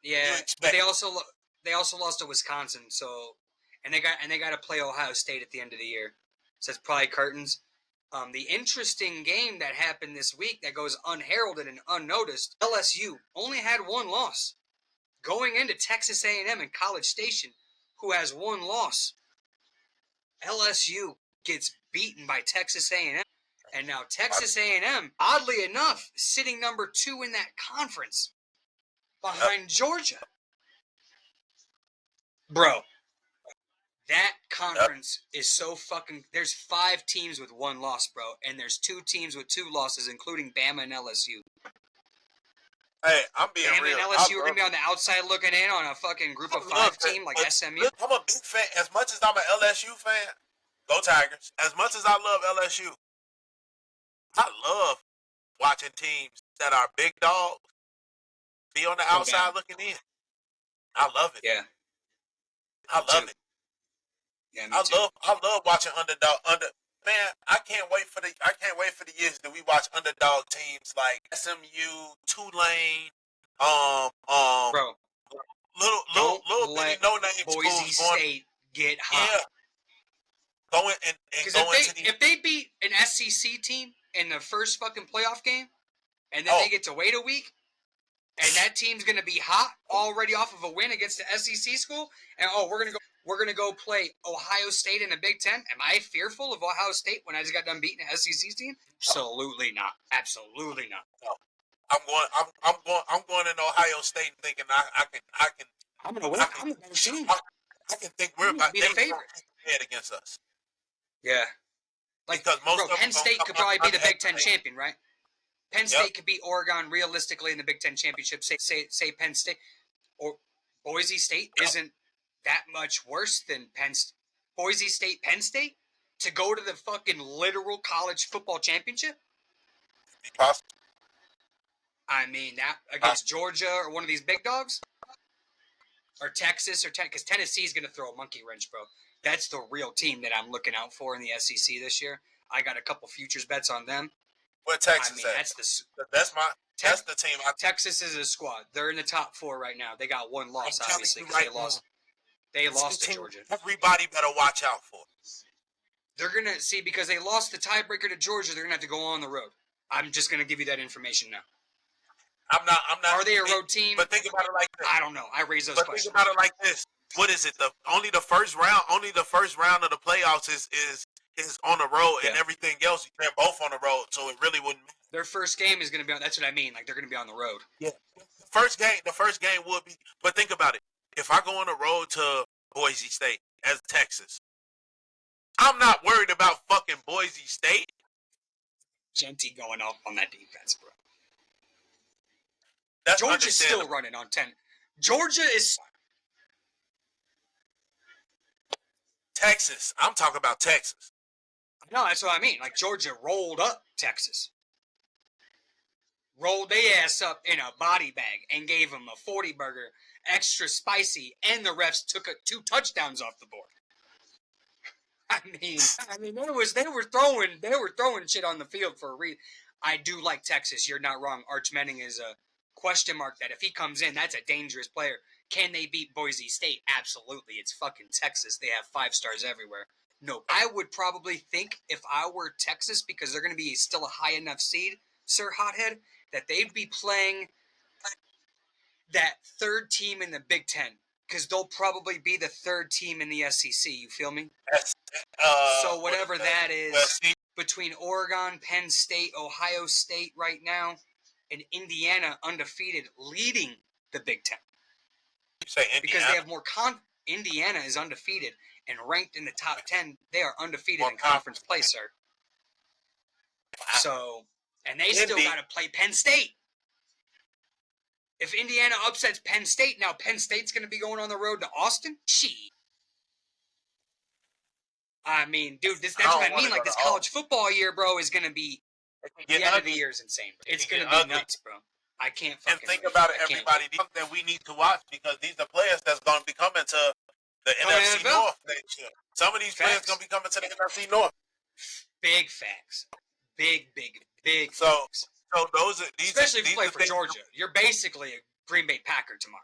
yeah, but they also lost to Wisconsin, so and they got to play Ohio State at the end of the year. So it's probably curtains. The interesting game that happened this week that goes unheralded and unnoticed, LSU only had 1 loss. Going into Texas A&M and College Station, who has 1 loss. LSU gets beaten by Texas A&M. And now Texas A&M, oddly enough, sitting number 2 in that conference behind Georgia. Bro, that conference is so fucking... There's 5 teams with 1 loss, bro. And there's 2 teams with 2 losses, including Bama and LSU. Hey, I'm being Bama real. and LSU are going to be on the outside looking in on a fucking group of 5 team like SMU. Look, I'm a big fan. As much as I'm an LSU fan, go Tigers. As much as I love LSU, I love watching teams that are big dogs be on the outside looking in. I love it. Yeah. I love it. Yeah, I love watching underdog. Man, I can't wait for the years that we watch underdog teams like SMU, Tulane, bro, little bitty no name Boise schools State get hot. Yeah. Going and if they beat an SEC team in the first fucking playoff game, and then they get to wait a week, and that team's gonna be hot already off of a win against the SEC school, and we're gonna go play Ohio State in the Big Ten. Am I fearful of Ohio State when I just got done beating an SEC team? Absolutely not. Absolutely not. No. I'm going in Ohio State thinking I can. I'm gonna win. I'm gonna win. I can think we're about to be the favorite against us. Yeah. Like, because most Penn State could probably be the Big Ten champion, right? Penn State could beat Oregon realistically in the Big Ten championship. Say Penn State or Boise State isn't that much worse than Boise State, Penn State to go to the fucking literal college football championship. Possible. I mean, that against Georgia or one of these big dogs, or Texas or because Tennessee's going to throw a monkey wrench, bro. That's the real team that I'm looking out for in the SEC this year. I got a couple futures bets on them. Where Texas? I mean, that's the team. Texas is a squad. They're in the top 4 right now. They got 1 loss, obviously, because they lost to Georgia. Everybody better watch out for. They're gonna see because they lost the tiebreaker to Georgia. They're gonna have to go on the road. I'm just gonna give you that information now. I'm not. Are they a road team? But think about it like this. I don't know. I raise those questions. Think about it like this. What is it? Only the first round of the playoffs is on the road, and everything else they're both on the road. So it really wouldn't matter. Their first game is going to be on. That's what I mean. Like they're going to be on the road. Yeah. The first game would be. But think about it. If I go on the road to Boise State as Texas, I'm not worried about fucking Boise State. Genty going off on that defense, bro. That's Georgia's still running on 10. Georgia is Texas. I'm talking about Texas. No, that's what I mean. Like Georgia rolled up Texas. Rolled their ass up in a body bag and gave them a 40 burger, extra spicy, and the refs took 2 touchdowns off the board. I mean, they were throwing shit on the field for a reason. I do like Texas. You're not wrong. Arch Manning is a question mark that if he comes in, that's a dangerous player. Can they beat Boise State? Absolutely. It's fucking Texas. They have 5 stars everywhere. No, I would probably think if I were Texas, because they're going to be still a high enough seed, Sir Hothead, that they'd be playing that 3rd team in the Big Ten. Because they'll probably be the 3rd team in the SEC. You feel me? So whatever that is, between Oregon, Penn State, Ohio State right now, and Indiana undefeated leading the Big Ten. You say Indiana? Because they have more Indiana is undefeated and ranked in the top 10. They are undefeated in conference play, sir. Wow. So, and they still got to play Penn State. If Indiana upsets Penn State, now Penn State's going to be going on the road to Austin? I mean, dude, that's what I mean. Like, this college football year, bro, is going to be... The end of the year is insane. It's going to be nuts, bro. I can't fucking. And think about it, everybody. These are that we need to watch because these are players that's going to be coming to the NFC North next year. Some of these players going to be coming to the NFC North. Big facts. Big facts. So those are these. Especially if you play are for Georgia. You're basically a Green Bay Packer tomorrow.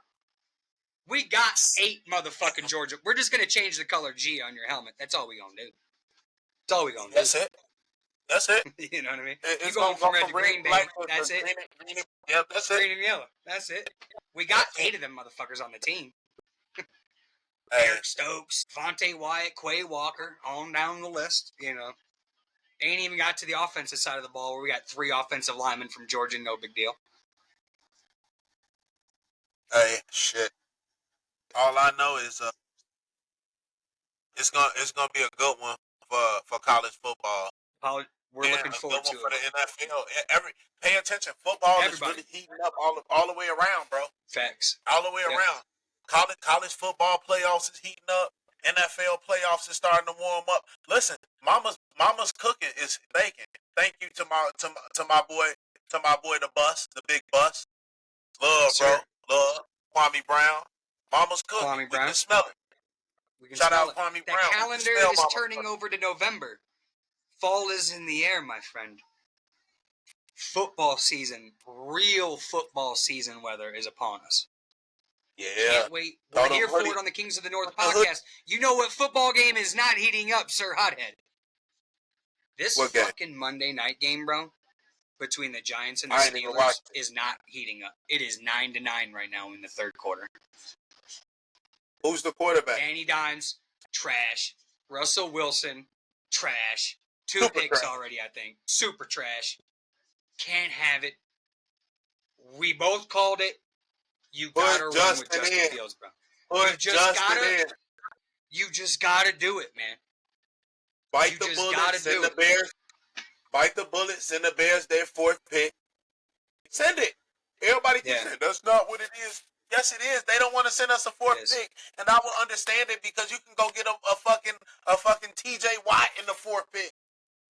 We got 8 motherfucking Georgia. We're just going to change the color G on your helmet. That's all we going to do. That's all we going to do. That's it. You know what I mean? It's going from red to green, baby. That's it. Yeah, that's it. Green and yellow. That's it. We got 8 of them motherfuckers on the team. Eric Stokes, Vontae Wyatt, Quay Walker, on down the list, you know. Ain't even got to the offensive side of the ball where we got 3 offensive linemen from Georgia, no big deal. Hey, shit. All I know is it's gonna be a good one for college football. We're looking forward to it. For the NFL. Pay attention. Football is really heating up all the way around, bro. Facts. All the way around. College football playoffs is heating up. NFL playoffs is starting to warm up. Listen, mama's cooking is baking. Thank you to my boy the bus, the big bus. Love, bro. Love. Kwame Brown. Mama's cooking. Kwame Brown. We can smell it. Shout out Kwame Brown. The calendar is turning over to November. Fall is in the air, my friend. Football season, real football season weather is upon us. Yeah. Can't wait. We're here for it on the Kings of the North podcast. You know what football game is not heating up, Sir Hothead? This fucking Monday night game, bro, between the Giants and the Steelers is not heating up. It is 9-9 right now in the third quarter. Who's the quarterback? Danny Dimes, trash. Russell Wilson, trash. 2 Super picks trash. already, I think. Super trash. Can't have it. We both called it. You gotta run with Justin Fields, bro. You just gotta do it, man. Bite the bullet, send the Bears. Bite the bullet, send the Bears their 4th pick. Send it. Everybody thinks that's not what it is. Yes, it is. They don't want to send us a 4th pick, and I will understand it because you can go get a fucking TJ Watt in the 4th pick.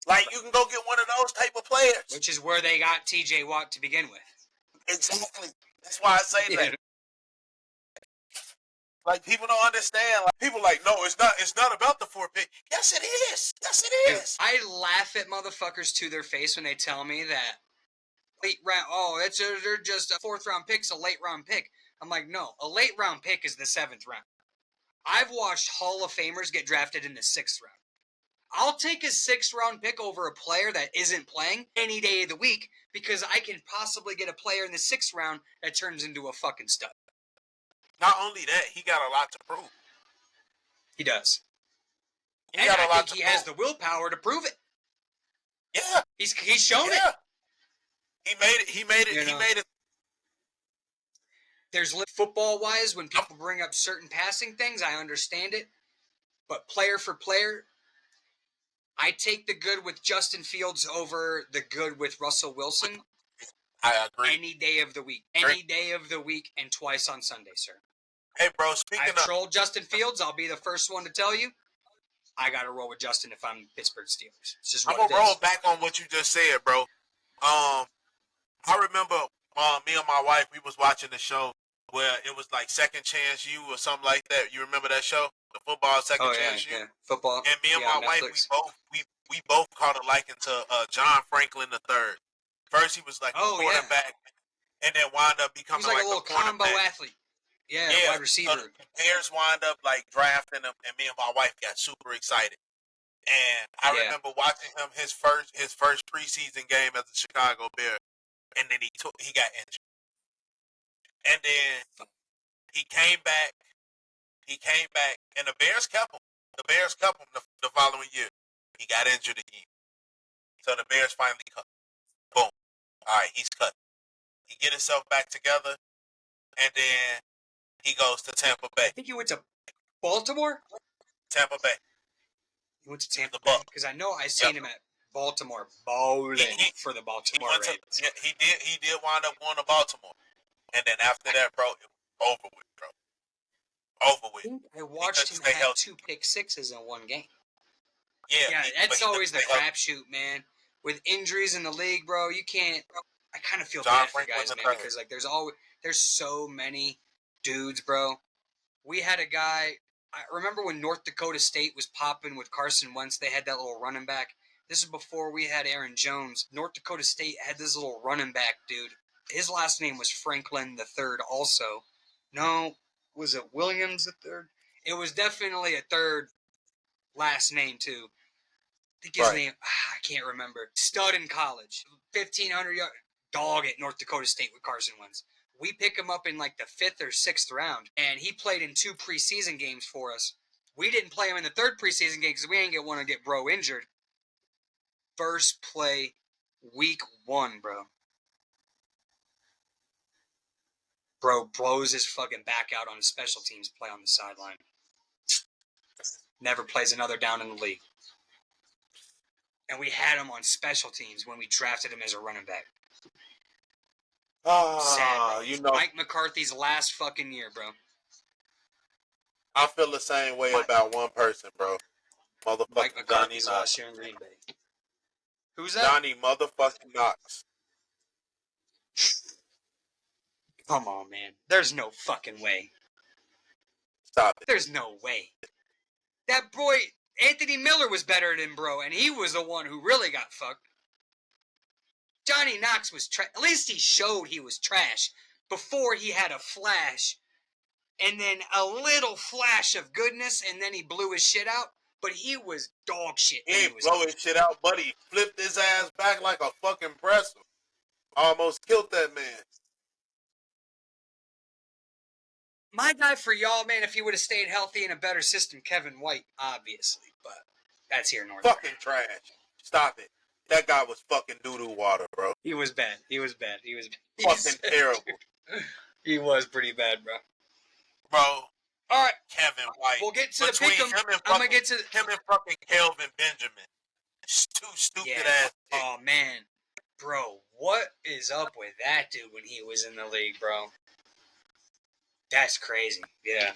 Like you can go get one of those type of players, which is where they got TJ Watt to begin with. Exactly. That's why I say that. Like people don't understand. Like people like, no, it's not about the 4th pick. Yes, it is. Yes, it is. I laugh at motherfuckers to their face when they tell me that late round. Oh, they're just a 4th round pick's a late round pick. I'm like, no, a late round pick is the 7th round. I've watched Hall of Famers get drafted in the 6th round. I'll take a 6th round pick over a player that isn't playing any day of the week because I can possibly get a player in the 6th round that turns into a fucking stud. Not only that, he got a lot to prove. He does. And I think he has the willpower to prove it. Yeah. He's shown it. He made it. There's football-wise, when people bring up certain passing things, I understand it. But player for player, I take the good with Justin Fields over the good with Russell Wilson. I agree. Any day of the week. Any day of the week and twice on Sunday, sir. Hey, bro, I've trolled Justin Fields. I'll be the first one to tell you. I got to roll with Justin if I'm Pittsburgh Steelers. It's just I'm going to roll back on what you just said, bro. I remember me and my wife, we was watching the show where it was like Second Chance U or something like that. You remember that show? The football Second Chance U? Yeah, football. And me and my wife, we both caught a liking to John Franklin III. First, he was like a quarterback, and then wound up becoming like a little combo athlete. Yeah, wide receiver. So the Bears wind up like drafting him, and me and my wife got super excited. And I remember watching him his first preseason game as a Chicago Bear, and then he got injured, and then he came back, and the Bears kept him. The Bears kept him the following year. He got injured again, so the Bears finally cut him. Boom. All right, he's cut. He get himself back together, and then he goes to Tampa Bay. I think he went to Baltimore? Tampa Bay. He went to Tampa Bay? Because I know I seen him at Baltimore bowling for the Baltimore Ravens. He did wind up going to Baltimore. And then after that, bro, it was over with, bro. Over with. I watched him have 2 pick sixes in one game. Yeah, that's always the crapshoot, man. With injuries in the league, bro, you can't I kind of feel bad for guys, man, because like there's so many dudes, bro. We had a guy. I remember when North Dakota State was popping with Carson Wentz. They had that little running back. This is before we had Aaron Jones. North Dakota State had this little running back dude. His last name was Franklin III. Also, no, was it Williams III? It was definitely a third last name too. I think his name, I can't remember. Stud in college, 1,500 yard dog at North Dakota State with Carson Wentz. We pick him up in like the 5th or 6th round, and he played in 2 preseason games for us. We didn't play him in the 3rd preseason game because we ain't want to get bro injured. First play, week 1, bro. Bro blows his fucking back out on a special teams play on the sideline. Never plays another down in the league. And we had him on special teams when we drafted him as a running back. Sad, you know, Mike McCarthy's last fucking year, bro. I feel the same way about one person, bro. Motherfucking Mike McCarthy's last year in Green Bay. Who's that? Johnny motherfucking Knox. Come on, man. There's no fucking way. Stop it. There's no way. That boy, Anthony Miller, was better than bro, and he was the one who really got fucked. Johnny Knox was trash. At least he showed he was trash before he had a flash, and then a little flash of goodness, and then he blew his shit out. But he was dog shit. He ain't blow his shit out, but he flipped his ass back like a fucking pretzel. Almost killed that man. My guy for y'all, man, if he would have stayed healthy in a better system, Kevin White, obviously. But that's here north. Fucking trash. Stop it. That guy was fucking doo-doo water, bro. He was bad. He was fucking terrible. He was pretty bad, bro. Bro. All right. Kevin White. We'll get to the pick'em. I'm going to get to him and fucking Kelvin Benjamin. Two stupid ass. Oh, man. Bro, what is up with that dude when he was in the league, bro? That's crazy. Yeah.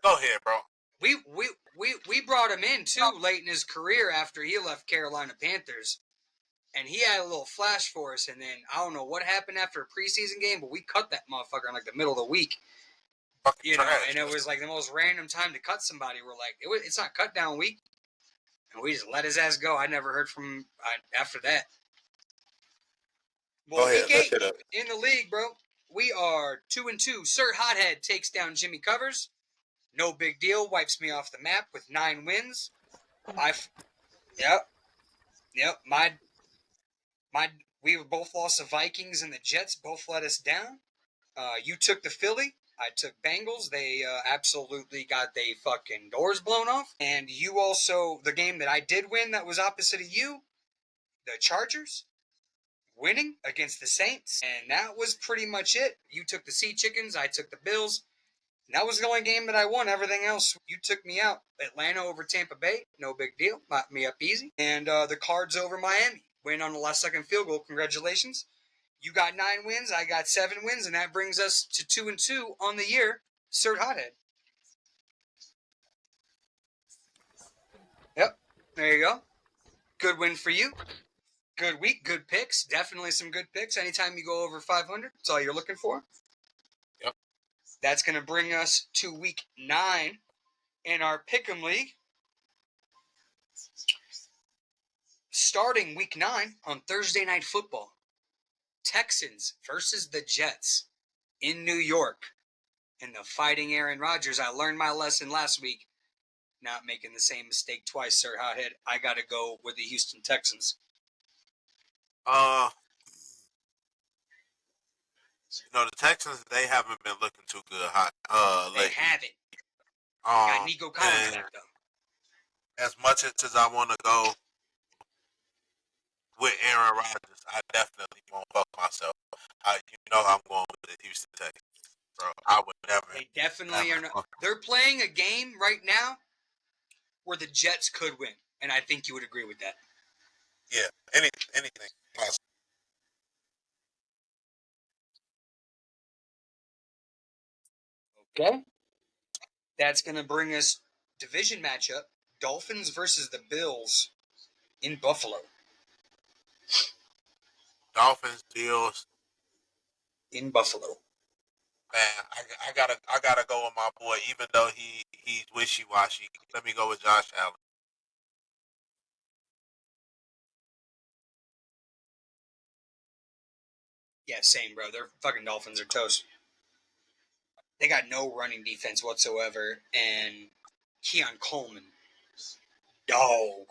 Go ahead, bro. We brought him in, too, late in his career after he left Carolina Panthers. And he had a little flash for us. And then, I don't know what happened after a preseason game, but we cut that motherfucker in, like, the middle of the week. You know, and it was, like, the most random time to cut somebody. We're like, it's not cut down week. And we just let his ass go. I never heard from him after that. Well, week 8 in the league, bro. We are 2-2. Sir Hothead takes down Jimmy Covers. No big deal. Wipes me off the map with 9 wins. Yep. We both lost the Vikings and the Jets. Both let us down. You took the Philly. I took Bengals. They absolutely got they fucking doors blown off. And you also, the game that I did win that was opposite of you, the Chargers, winning against the Saints. And that was pretty much it. You took the Sea Chickens. I took the Bills. And that was the only game that I won. Everything else, you took me out. Atlanta over Tampa Bay. No big deal. Knocked me up easy. And the Cards over Miami. Win on the last second field goal. Congratulations. You got 9 wins. I got 7 wins. And that brings us to 2-2 on the year. Sir Hothead. Yep. There you go. Good win for you. Good week. Good picks. Definitely some good picks. Anytime you go over 500, that's all you're looking for. Yep. That's going to bring us to week 9 in our Pick'em League. Starting week 9 on Thursday Night Football. Texans versus the Jets in New York. And the Fighting Aaron Rodgers. I learned my lesson last week. Not making the same mistake twice, Sir Hothead. I got to go with the Houston Texans. The Texans, they haven't been looking too good lately. They haven't. Got Nico Collins back, though. As much as I want to go with Aaron Rodgers, I definitely won't fuck myself. I'm going with the Houston Texans, bro. I would never. They definitely are not. They're playing a game right now where the Jets could win, and I think you would agree with that. Yeah, anything possible. Okay. That's going to bring us division matchup, Dolphins versus the Bills in Buffalo. Dolphins, Bills. In Buffalo. Man, I gotta go with my boy, even though he's wishy washy. Let me go with Josh Allen. Yeah, same, bro. Their fucking Dolphins are toast. They got no running defense whatsoever, and Keon Coleman, dog.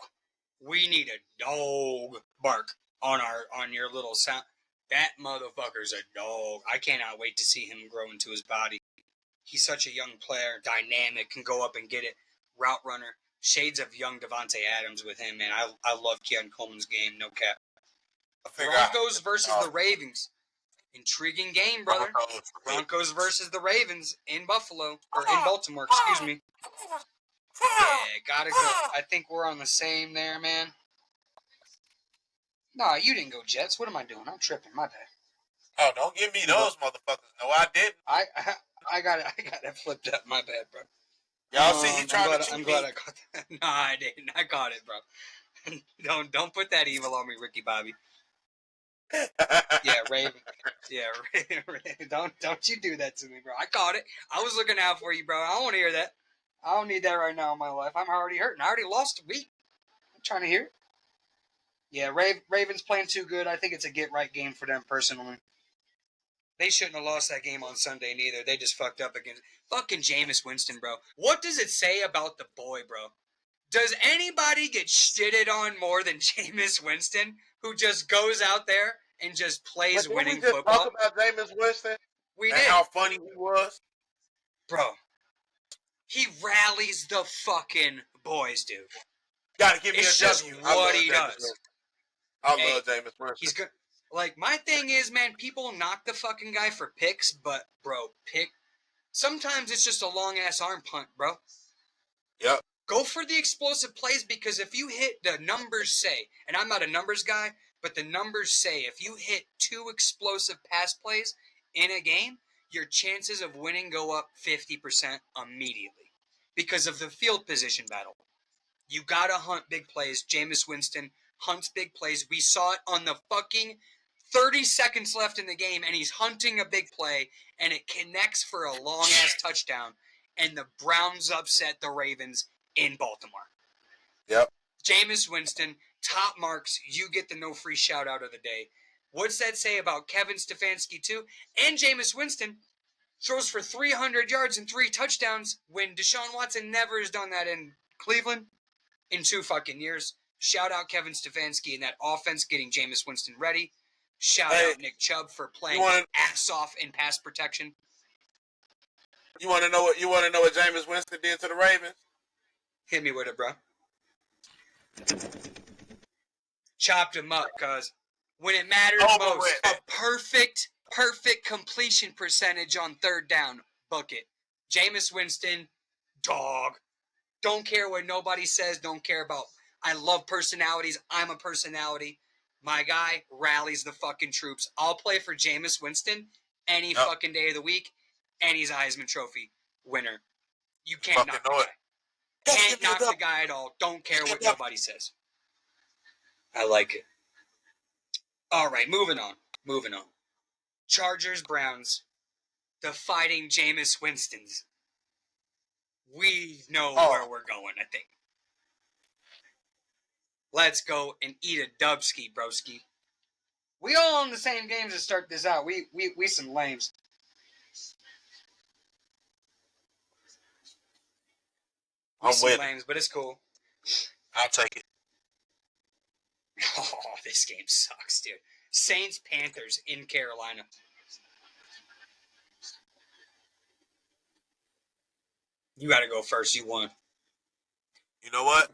We need a dog bark on your little sound. That motherfucker's a dog. I cannot wait to see him grow into his body. He's such a young player, dynamic, can go up and get it. Route runner, shades of young Devontae Adams with him, man. I love Keon Coleman's game, no cap. Broncos versus the Ravens. Intriguing game, brother. Broncos versus the Ravens in Buffalo, or in Baltimore, excuse me. Yeah, gotta go. I think we're on the same there, man. Nah, you didn't go Jets. What am I doing? I'm tripping. My bad. Oh, don't give me those motherfuckers. No, I didn't. I got it flipped up. My bad, bro. Y'all see he trying to cheat I'm me. glad I got that. Nah, I didn't. I got it, bro. Don't put that evil on me, Ricky Bobby. Yeah, Raven. Yeah, don't you do that to me, bro. I caught it. I was looking out for you, bro. I don't want to hear that. I don't need that right now in my life. I'm already hurting. I already lost a week. I'm trying to hear it. Yeah, Ravens playing too good. I think it's a get-right game for them personally. They shouldn't have lost that game on Sunday neither. They just fucked up against fucking Jameis Winston, bro. What does it say about the boy, bro? Does anybody get shitted on more than Jameis Winston, who just goes out there and just plays winning football? We just talk about Jameis Winston. We and did. How funny he was, bro. He rallies the fucking boys, dude. Gotta give me it's a just W. what he does. I love Jameis Winston. He's good. Like, my thing is, man, people knock the fucking guy for picks, but, bro, sometimes it's just a long-ass arm punt, bro. Yep. Go for the explosive plays, because if you hit, the numbers say, and I'm not a numbers guy, but the numbers say if you hit 2 explosive pass plays in a game, your chances of winning go up 50% immediately because of the field position battle. You gotta hunt big plays. Jameis Winston hunts big plays. We saw it on the fucking 30 seconds left in the game, and he's hunting a big play, and it connects for a long-ass touchdown, and the Browns upset the Ravens in Baltimore. Yep. Jameis Winston, top marks. You get the no free shout-out of the day. What's that say about Kevin Stefanski, too? And Jameis Winston throws for 300 yards and 3 touchdowns when Deshaun Watson never has done that in Cleveland in 2 fucking years. Shout out Kevin Stefanski and that offense getting Jameis Winston ready. Shout out Nick Chubb for playing ass off in pass protection. You want to know what Jameis Winston did to the Ravens? Hit me with it, bro. Chopped him up, cuz when it matters most, a perfect completion percentage on 3rd down. Book it. Jameis Winston, dog. Don't care what nobody says. Don't care about. I love personalities. I'm a personality. My guy rallies the fucking troops. I'll play for Jameis Winston any fucking day of the week, and he's a Heisman Trophy winner. You can't knock the guy. Can't knock the guy at all. Don't care what nobody says. I like it. All right, moving on. Chargers, Browns. The fighting Jameis Winstons. We know where we're going, I think. Let's go and eat a dubski, broski. We all on the same games to start this out. We some lames. We some lames, but it's cool. I'll take it. Oh, this game sucks, dude. Saints, Panthers in Carolina. You got to go first. You won. You know what?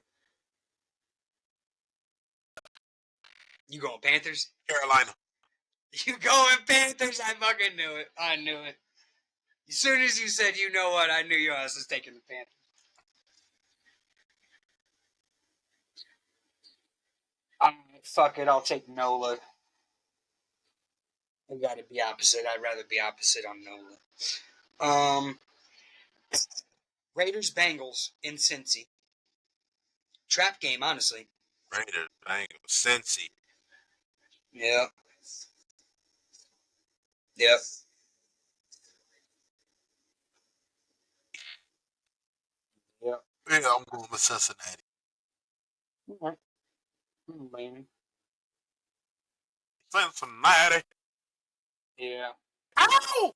You going Panthers? Carolina. You going Panthers? I fucking knew it. I knew it. As soon as you said, you know what, I knew your ass was taking the Panthers. Fuck it, I'll take NOLA. I gotta be opposite. I'd rather be opposite on NOLA. Raiders, Bengals in Cincy. Trap game, honestly. Raiders, Bengals, Cincy. Yeah. Yep. Yep. Yeah, I'm going with Cincinnati. All right. Cincinnati. Yeah. Ow!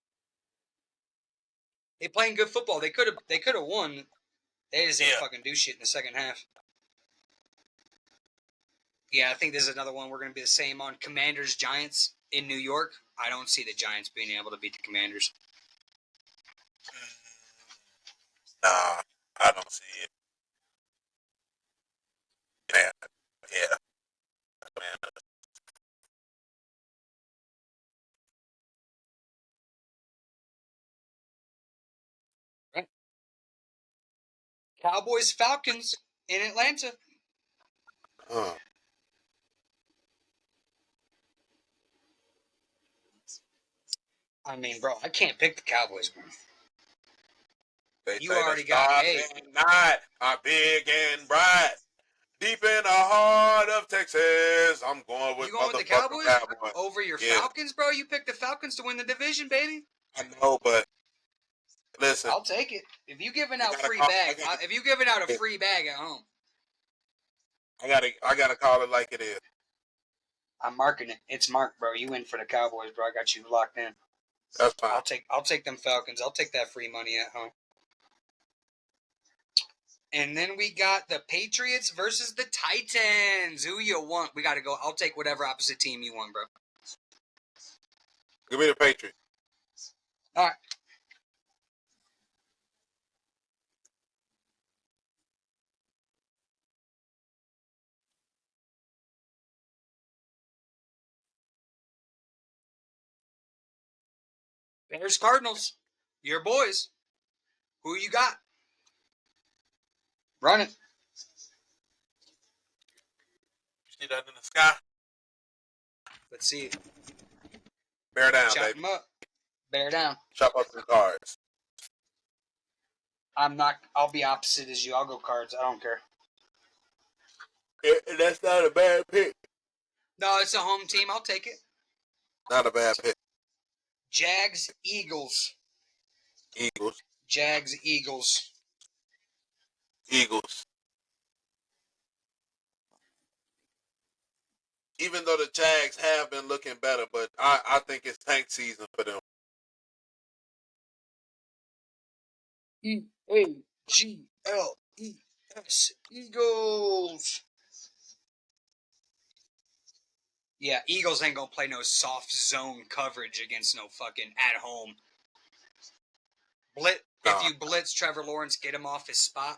They playing good football. They could have won. They just didn't Yeah. fucking do shit in the second half. Yeah, I think this is another one we're going to be the same on. Commanders Giants in New York. I don't see the Giants being able to beat the Commanders. Nah, I don't see it. Man, yeah. Man. Right. Cowboys Falcons in Atlanta. I mean, bro, I can't pick the Cowboys, bro. They You say already the got stars and night are big and bright. Deep in the heart of Texas, I'm going with the Cowboys over your Falcons, bro. You picked the Falcons to win the division, baby. I know, but listen, I'll take it. If you giving out free bag, if you giving out a free bag at home, I gotta call it like it is. I'm marking it. It's marked, bro. You in for the Cowboys, bro. I got you locked in. That's fine. I'll take them Falcons. I'll take that free money at home. And then we got the Patriots versus the Titans. Who you want? We got to go. I'll take whatever opposite team you want, bro. Give me the Patriots. All right. Bears Cardinals. Your boys. Who you got? Run it. You see that in the sky? Let's see it. Bear down, Chop baby. them up. Bear down. Chop up some cards. I'm not. I'll be opposite as you. I'll go Cards. I don't care. That's not a bad pick. No, it's a home team. I'll take it. Not a bad pick. Jags Eagles. Eagles. Jags Eagles. Eagles. Even though the Jags have been looking better, but I think it's tank season for them. EAGLES. Eagles. Yeah, Eagles ain't gonna play no soft zone coverage against no fucking at home. If you blitz Trevor Lawrence, get him off his spot.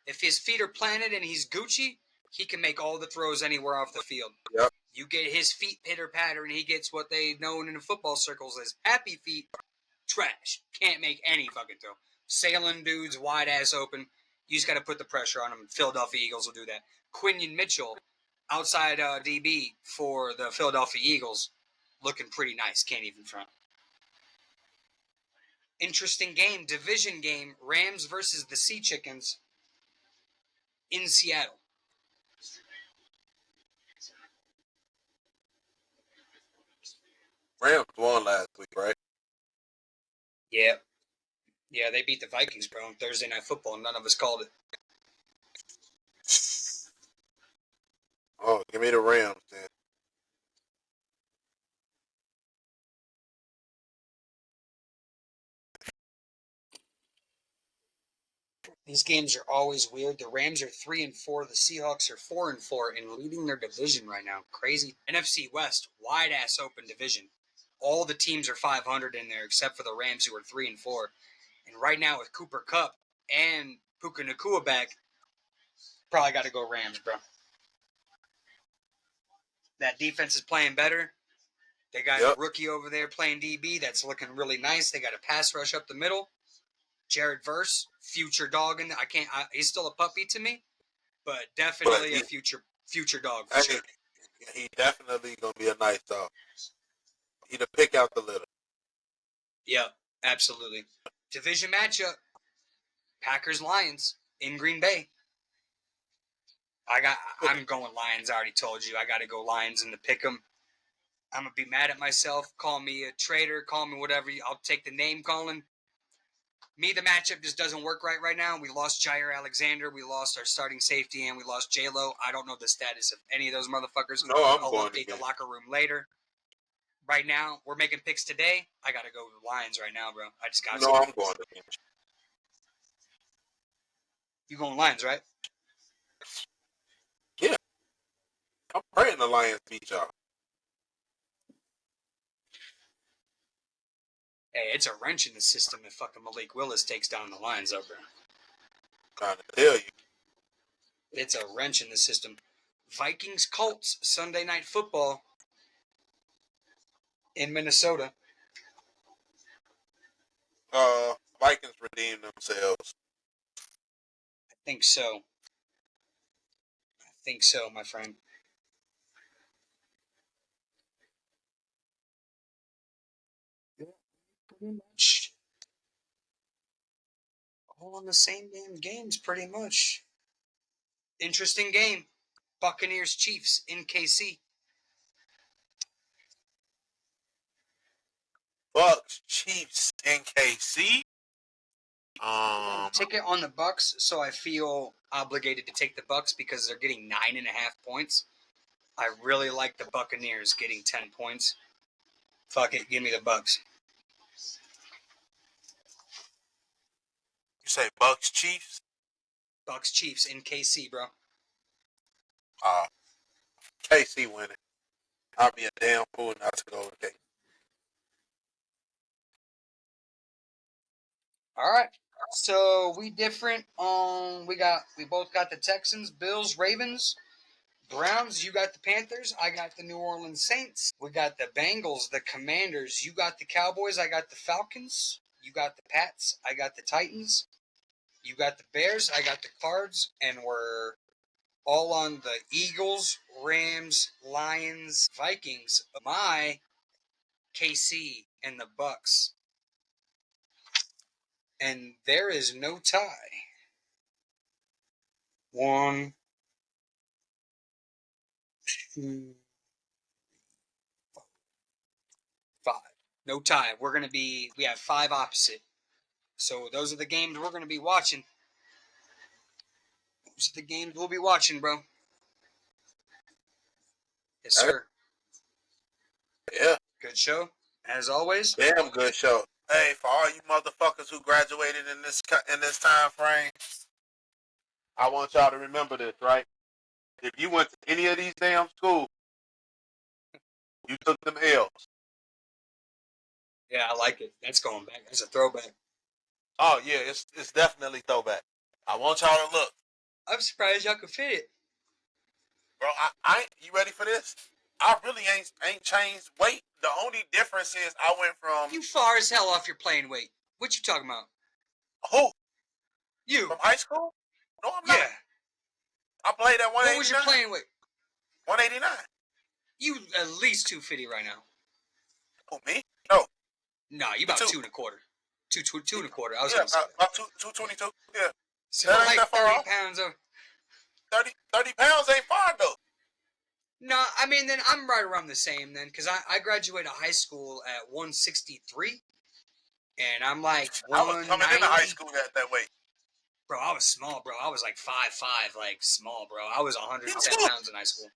If his feet are planted and he's Gucci, he can make all the throws anywhere off the field. Yep. You get his feet pitter patter and he gets what they known in the football circles as happy feet. Trash. Can't make any fucking throw. Sailing dudes wide ass open. You just got to put the pressure on them. Philadelphia Eagles will do that. Quinion Mitchell, outside DB for the Philadelphia Eagles, looking pretty nice. Can't even front. Interesting game, division game. Rams versus the Sea Chickens in Seattle. Rams won last week, right? Yeah. Yeah, they beat the Vikings, bro, on Thursday Night Football, and none of us called it. Oh, give me the Rams, then. These games are always weird. The Rams are 3-4. The Seahawks are 4-4 and leading their division right now. Crazy. NFC West, wide ass open division. All the teams are 500 in there except for the Rams, who are 3-4. And right now with Cooper Kupp and Puka Nacua back, probably got to go Rams, bro. That defense is playing better. They got a rookie over there playing DB that's looking really nice. They got a pass rush up the middle. Jared Verse, future dog, and he's still a puppy to me, but definitely a future dog for sure. He definitely gonna be a nice dog. He the pick out the litter. Yeah, absolutely. Division matchup: Packers-Lions in Green Bay. I'm going Lions. I already told you. I got to go Lions in the pick 'em. I'm going to be mad at myself. Call me a traitor. Call me whatever. I'll take the name calling. Me, the matchup just doesn't work right now. We lost Jair Alexander. We lost our starting safety, and we lost J-Lo. I don't know the status of any of those motherfuckers. No, I'll update the locker room later. Right now, we're making picks today. I got to go to the Lions right now, bro. I just got to. No, I'm going to bench. You going Lions, right? Yeah. I'm praying the Lions beat y'all. Hey, it's a wrench in the system if fucking Malik Willis takes down the Lions up there. Trying to tell you. It's a wrench in the system. Vikings Colts Sunday Night Football in Minnesota. Vikings redeemed themselves. I think so. My friend. Pretty much all on the same damn games, pretty much. Interesting game. Buccaneers Chiefs in KC. Bucks Chiefs in KC. Ticket on the Bucks, so I feel obligated to take the Bucks because they're getting 9.5 points. I really like the Buccaneers getting 10 points. Fuck it, give me the Bucks. You say Bucks Chiefs? Bucks Chiefs in KC, bro. KC winning. I'll be a damn fool not to go with KC. All right. So we different. We both got the Texans, Bills, Ravens, Browns. You got the Panthers. I got the New Orleans Saints. We got the Bengals, the Commanders. You got the Cowboys. I got the Falcons. You got the Pats. I got the Titans. You got the Bears. I got the Cards, and we're all on the Eagles, Rams, Lions, Vikings. My KC and the Bucks. And there is no tie. 1, 2, 5. No tie. We have 5 opposite. So those are the games we're going to be watching. Those are the games we'll be watching, bro. Yes, sir. Yeah. Good show, as always. Damn good show. Hey, for all you motherfuckers who graduated in this time frame, I want y'all to remember this, right? If you went to any of these damn schools, you took them L's. Yeah, I like it. That's going back. That's a throwback. Oh yeah, it's definitely throwback. I want y'all to look. I'm surprised y'all could fit it. Bro, I you ready for this? I really ain't changed weight. The only difference is I went from... You far as hell off your playing weight. What you talking about? Who? You. From high school? No, I'm not. Yeah. I played at 189. What was your playing weight? 189. You at least 250 right now. Who, me? No. No, you about 2 1/4. 2 1/4. I was yeah, gonna say about 222. Yeah. So that like ain't that far 30 off. pounds of... 30 pounds ain't far though. No, I mean, then I'm right around the same then, because I graduated high school at 163, and I'm like 190. I was coming into high school at that weight. Bro, I was small, bro. I was like 5'5", like small, bro. I was 110 pounds in high school.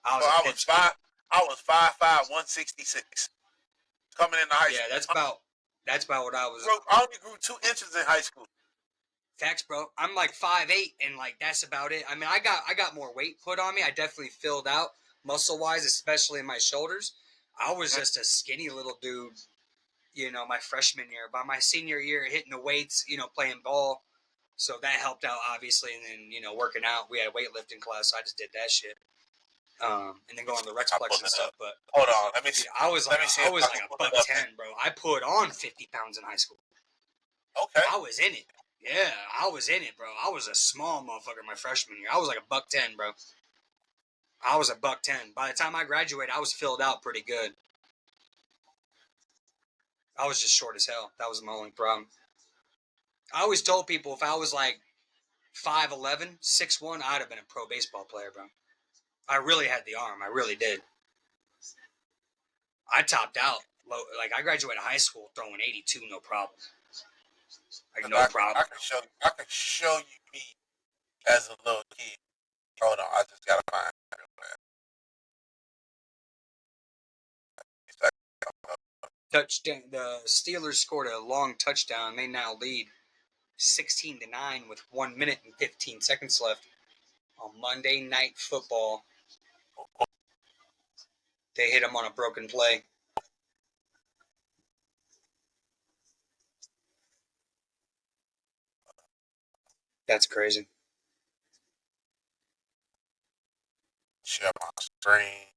I was 5'5", 166. Coming into high school. Yeah, that's about what I was. Bro, I only grew 2 inches in high school. Facts, bro. I'm like 5'8", and like that's about it. I mean, I got more weight put on me. I definitely filled out muscle wise, especially in my shoulders. I was just a skinny little dude, my freshman year. By my senior year, hitting the weights, playing ball, so that helped out obviously. And then working out, we had a weightlifting class, so I just did that shit. And then going to the Rexplex and stuff. But hold on, let me see. I was like a $110, bro. I put on 50 pounds in high school. Okay. I was in it. Yeah, I was in it, bro. I was a small motherfucker my freshman year. I was like a $110, bro. I was a $110. By the time I graduated, I was filled out pretty good. I was just short as hell. That was my only problem. I always told people if I was like 5'11", 6'1", I'd have been a pro baseball player, bro. I really had the arm. I really did. I topped out. Like, I graduated high school throwing 82, no problem. Like, no problem. I can show you me as a little kid. Hold on, I just gotta find it. Touchdown. The Steelers scored a long touchdown. They now lead 16-9 with 1 minute and 15 seconds left on Monday Night Football. They hit him on a broken play. That's crazy. Share my screen.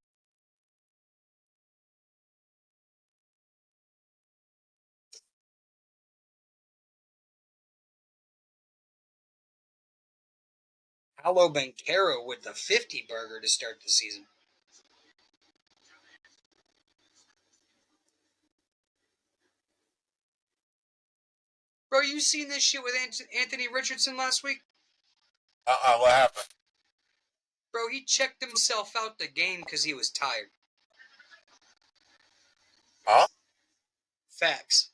Paolo Banchero with the 50 burger to start the season. Bro, you seen this shit with Anthony Richardson last week? What happened? Bro, he checked himself out the game because he was tired. Huh? Facts.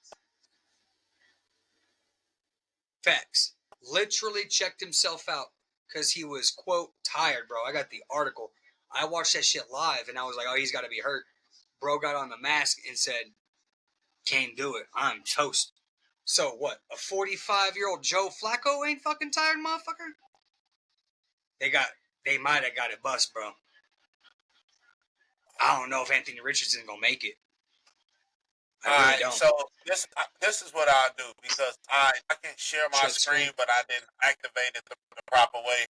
Facts. Literally checked himself out because he was, quote, tired, bro. I got the article. I watched that shit live, and I was like, oh, he's got to be hurt. Bro got on the mask and said, can't do it. I'm toast. So what? A 45-year-old Joe Flacco ain't fucking tired, motherfucker? They might have got it bust, bro. I don't know if Anthony Richardson gonna make it. I really don't. So this is what I'll do because I can share my screen, but I didn't activate it the proper way.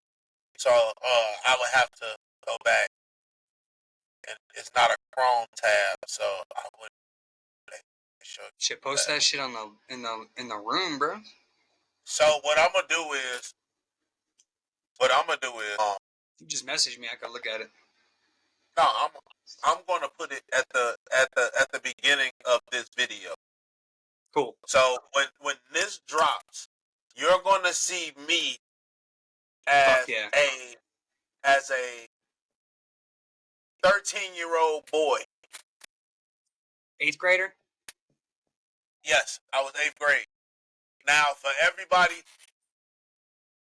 So I would have to go back, and it's not a Chrome tab, so I wouldn't show you. Shit, post that shit on in the room, bro. So what I'm gonna do is you just message me. I can look at it. No, I'm gonna put it at the beginning of this video. Cool. So when this drops, you're gonna see me as a 13-year-old boy. 8th grader? Yes, I was 8th grade. Now for everybody,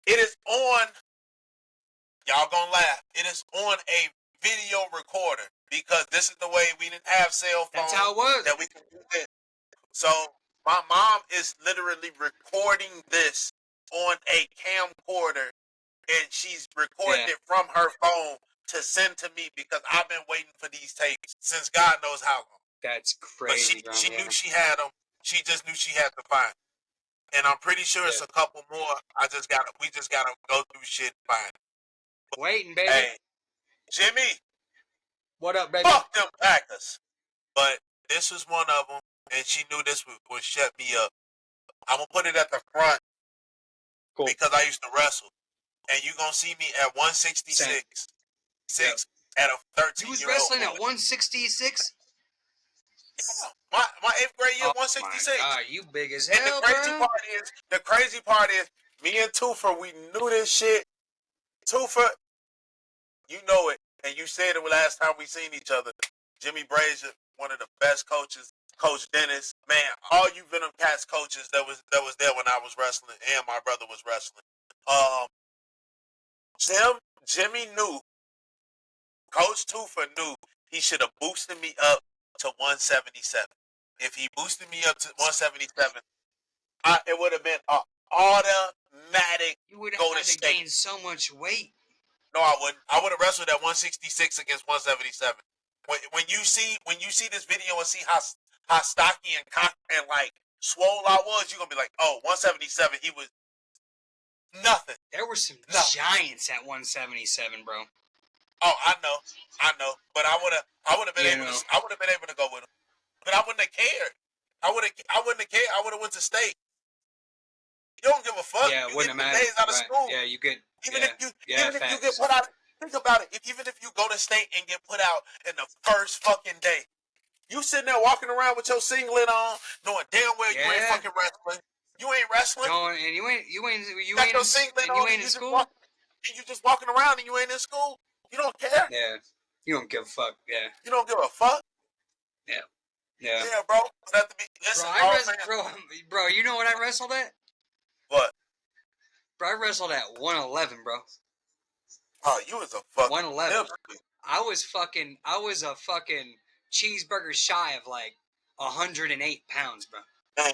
it is on. Y'all gonna laugh. It is on a video recorder because this is the way we didn't have cell phones. That's how it was. That we can do this. So my mom is literally recording this on a camcorder, and she's recording it from her phone to send to me because I've been waiting for these tapes since God knows how long. That's crazy. But she knew she had them. She just knew she had to find them. And I'm pretty sure it's a couple more. We just gotta go through shit and find it. Waiting, baby. Hey, Jimmy. What up, baby? Fuck them Packers. But this was one of them, and she knew this would shut me up. I'm going to put it at the front because I used to wrestle. And you're going to see me at 166. At a 13-year-old. You was wrestling at 166? Yeah. My 8th grade year, 166. My God, you big as hell, and the crazy part is, me and Toofer, we knew this shit. Toofer, you know it, and you said it last time we seen each other. Jimmy Brazier, one of the best coaches. Coach Dennis, man, all you Venom Cats coaches that was there when I was wrestling, and my brother was wrestling. Jimmy knew. Coach Toofer knew he should have boosted me up to 177. If he boosted me up to 177, it would have been an automatic. You would have had to gain so much weight. No, I wouldn't. I would have wrestled at 166 against 177. When you see this video and see how stocky and cocky and like swole I was, you're gonna be like, oh, 177. He was nothing. There were some giants at 177, bro. Oh, I know. But I would have been able to go with him. But I wouldn't have cared. I wouldn't have cared. I would have went to state. You don't give a fuck. Yeah, it wouldn't have mattered. Days out of school. Yeah, you get. Even if you get put out. Think about it. Even if you go to state and get put out in the first fucking day, you sitting there walking around with your singlet on, knowing damn well you ain't fucking wrestling. You ain't wrestling. No, and you ain't your singlet on, in school. And you just walking around and you ain't in school. You don't care. Yeah. You don't give a fuck. Yeah. You don't give a fuck. Yeah. Yeah. Yeah, bro. Listen, bro, you know what I wrestled at? What? Bro, I wrestled at 111, bro. Oh, you was a fucking 111. I was a fucking cheeseburger shy of like 108 pounds, bro. Man,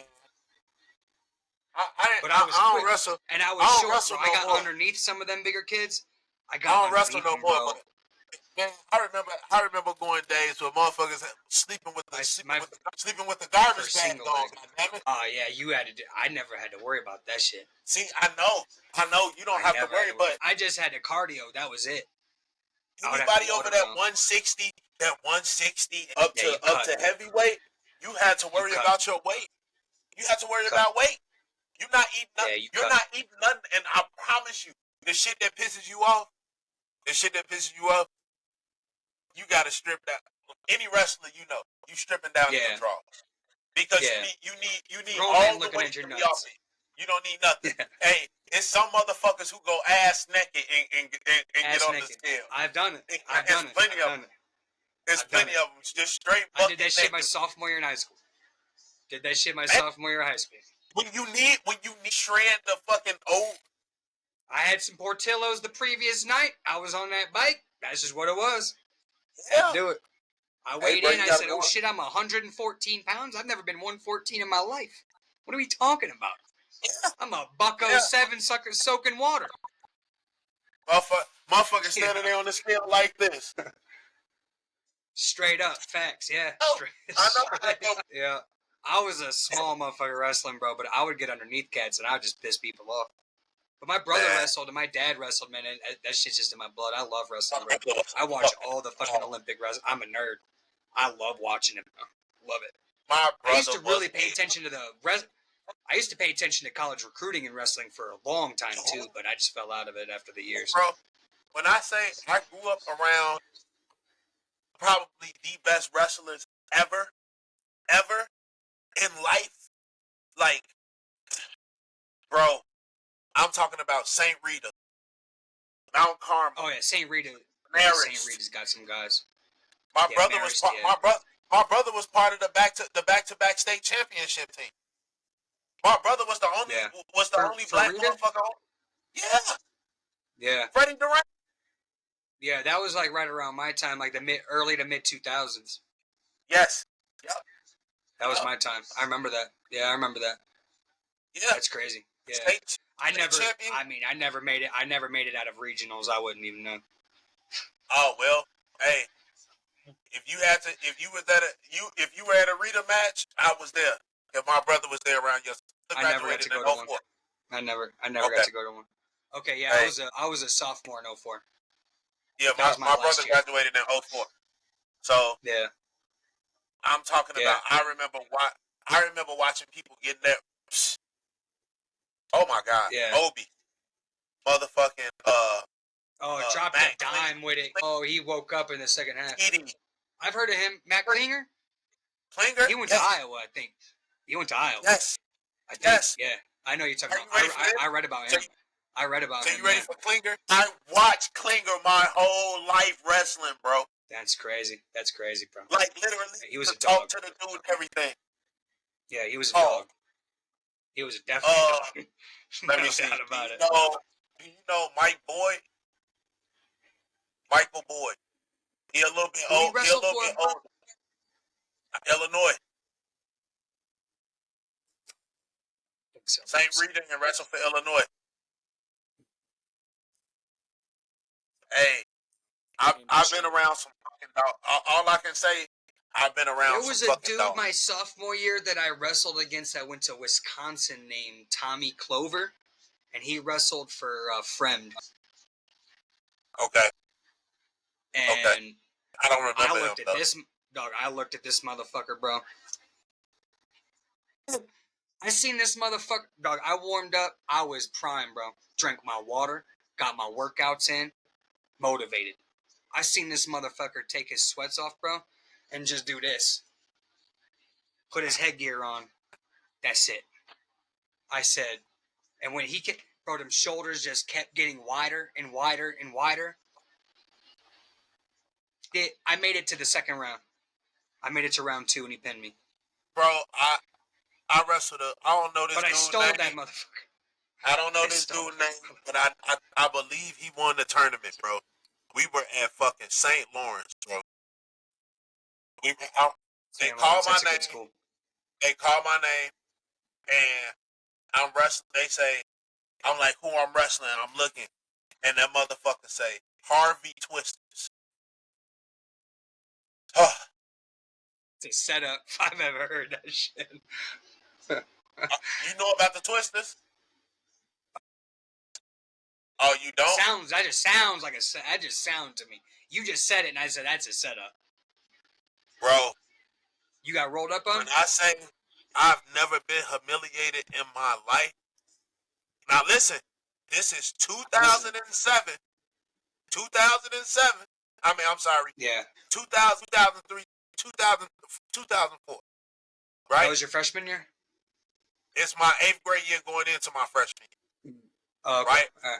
But I was quick, wrestle, and I was short, bro. no I got more. underneath some of them bigger kids. I don't wrestle no them, more. bro. But, man, I remember going days where motherfuckers sleeping with the garbage bag on. Oh yeah, you had to. I never had to worry about that shit. See, I know. You don't have to worry, but I just had the cardio. That was it. Anybody over that 160, up to heavyweight, you had to worry about your weight. You had to worry about weight. You're not eating nothing. You're not eating nothing, and I promise you, the shit that pisses you off, you gotta strip that. Any wrestler, you stripping down your drawers because you need all the weight to be off it. You don't need nothing. Hey, it's some motherfuckers who go ass naked and get on the scale. I've done it. There's plenty of them. There's plenty of them just straight. I did that shit my sophomore year in high school. Sophomore year of high school. When you need shred the fucking old. I had some Portillo's the previous night. I was on that bike. That's just what it was. Yeah. Do it. I weighed in. I said, "Oh shit, I'm 114 pounds. I've never been 114 in my life. What are we talking about? Yeah. I'm a buck-07 sucker soaking water." Motherfucker standing there on the scale like this. Straight up facts, yeah. I know. Yeah. I was a small motherfucker wrestling, bro, but I would get underneath cats and I would just piss people off. But my brother wrestled and my dad wrestled, man, and that shit's just in my blood. I love wrestling, bro. I watch all the fucking Olympic wrestling. I'm a nerd. I love watching it, bro. Love it. I used to really pay attention to I used to pay attention to college recruiting and wrestling for a long time, too, but I just fell out of it after the years. Bro, when I say I grew up around probably the best wrestlers ever in life, like, bro, I'm talking about St. Rita, Mount Carmel. Oh yeah, St. Rita. St. Rita's got some guys. My brother was part of the back-to-back state championship team. My brother was the only black motherfucker. Yeah. Yeah. Freddie Durant. Yeah, that was like right around my time, like the early to mid 2000s. Yes. Yep. That was my time. I remember that. Yeah, I remember that. Yeah. That's crazy. Yeah. I never made it. I never made it out of regionals. I wouldn't even know. Oh well, hey. If you were at a Rita match, I was there. If my brother was there around your, I never got to go to one. I never got to go to one. Okay, yeah, hey. I was a sophomore in 04. Yeah, my brother graduated in 04. So yeah, I'm talking about. I remember watching people getting there. Oh my God, yeah. Obi, motherfucking dropped a dime with it. Oh, he woke up in the second half. I've heard of him. Matt Klinger? He went to Iowa, I think. He went to Iowa. Yes. I think. Yes. Yeah. I know you're talking about. I read about him. I read about him. So you ready for Klinger? I watched Klinger my whole life wrestling, bro. That's crazy. That's crazy, bro. Like literally, he was a dog. Talk to the dude and everything. Yeah, he was a dog. He was definitely a dog. Let me see. About it. Do you know Mike Boyd? Michael Boyd. He a little bit old. He a little bit old. Illinois. St. Rita and wrestled for Illinois. Hey, I've been around some fucking dog. All I can say, I've been around. There was a dude my sophomore year that I wrestled against. I went to Wisconsin named Tommy Clover, and he wrestled for Fremd. Okay. And I don't remember. I looked at this motherfucker, bro. I seen this motherfucker, dog. I warmed up. I was prime, bro. Drank my water, got my workouts in, motivated. I seen this motherfucker take his sweats off, bro, and just do this. Put his headgear on. That's it. I said, and when he bro, them shoulders just kept getting wider and wider and wider. I made it to the second round. I made it to round 2 and he pinned me. Bro, I wrestled I don't know this dude's name. But I stole that motherfucker. I don't know this dude's name, but I believe he won the tournament, bro. We were at fucking St. Lawrence, bro. They called my name. They called my name, and I'm wrestling. They say, I'm like, who I'm wrestling? I'm looking, and that motherfucker say, Harvey Twisters. It's a setup. If I've ever heard that shit. You know about the Twisters? Oh, you don't? That just sounds to me. You just said it, and I said that's a setup. Bro, you got rolled up on? When I say I've never been humiliated in my life. Now listen, this is 2007. 2007. I'm sorry. Yeah. 2000, 2003, 2000, 2004. Right? That was your freshman year? It's my 8th grade year going into my freshman year. Okay. Right? Right?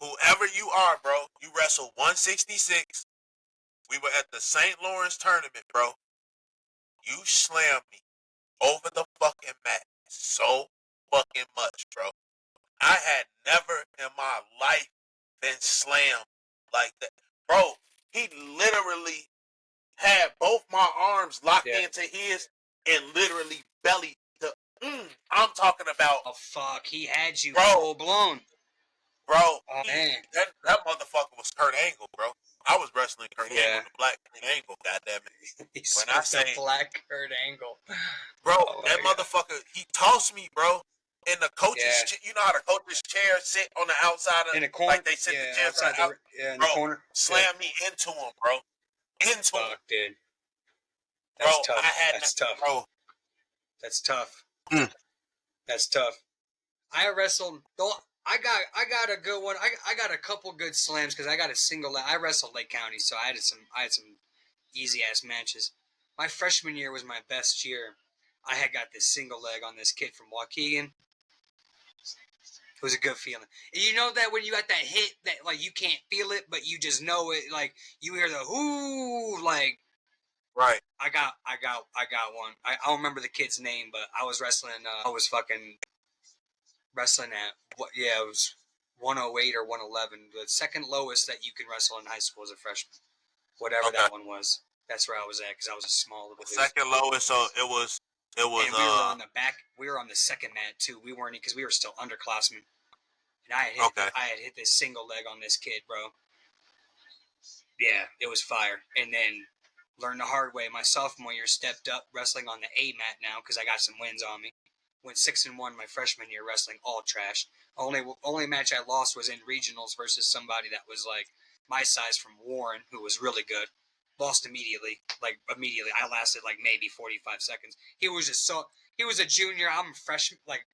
Whoever you are, bro, you wrestled 166. We were at the St. Lawrence tournament, bro. You slammed me over the fucking mat so fucking much, bro. I had never in my life been slammed like that. Bro, he literally had both my arms locked into his and literally belly to I'm talking about. Oh fuck, he had you full blown. Bro, oh man. That motherfucker was Kurt Angle, bro. I was wrestling Kurt Angle, the black Kurt Angle, goddamn it. When I say black Kurt Angle. Bro, that motherfucker, he tossed me, bro. In the coach's chair, you know how the coach's chair sit on the outside of in the corner, like they sit the chair outside in the corner. Slammed me into him, bro. Into him, dude. That's tough. That's tough, bro. That's tough. That's tough. I wrestled. I got a good one. I got a couple good slams because I got a single. I wrestled Lake County, so I had some easy ass matches. My freshman year was my best year. I had got this single leg on this kid from Waukegan. It was a good feeling. And you know that when you got that hit that like you can't feel it, but you just know it. Like you hear the whoo, like. Right. I got one. I don't remember the kid's name, but I was wrestling. I was fucking wrestling at it was 108 or 111, the second lowest that you can wrestle in high school as a freshman. Whatever that one was. That's where I was at because I was a small little dude. Second lowest, so it was. And we were on the back. We were on the second mat too. We weren't because we were still underclassmen. And I had hit this single leg on this kid, bro. Yeah, it was fire. And then learned the hard way. My sophomore year, stepped up wrestling on the A mat now because I got some wins on me. Went 6-1 my freshman year wrestling all trash. Only match I lost was in regionals versus somebody that was like my size from Warren, who was really good. Lost immediately. I lasted like maybe 45 seconds. He was a junior. I'm a freshman. Like,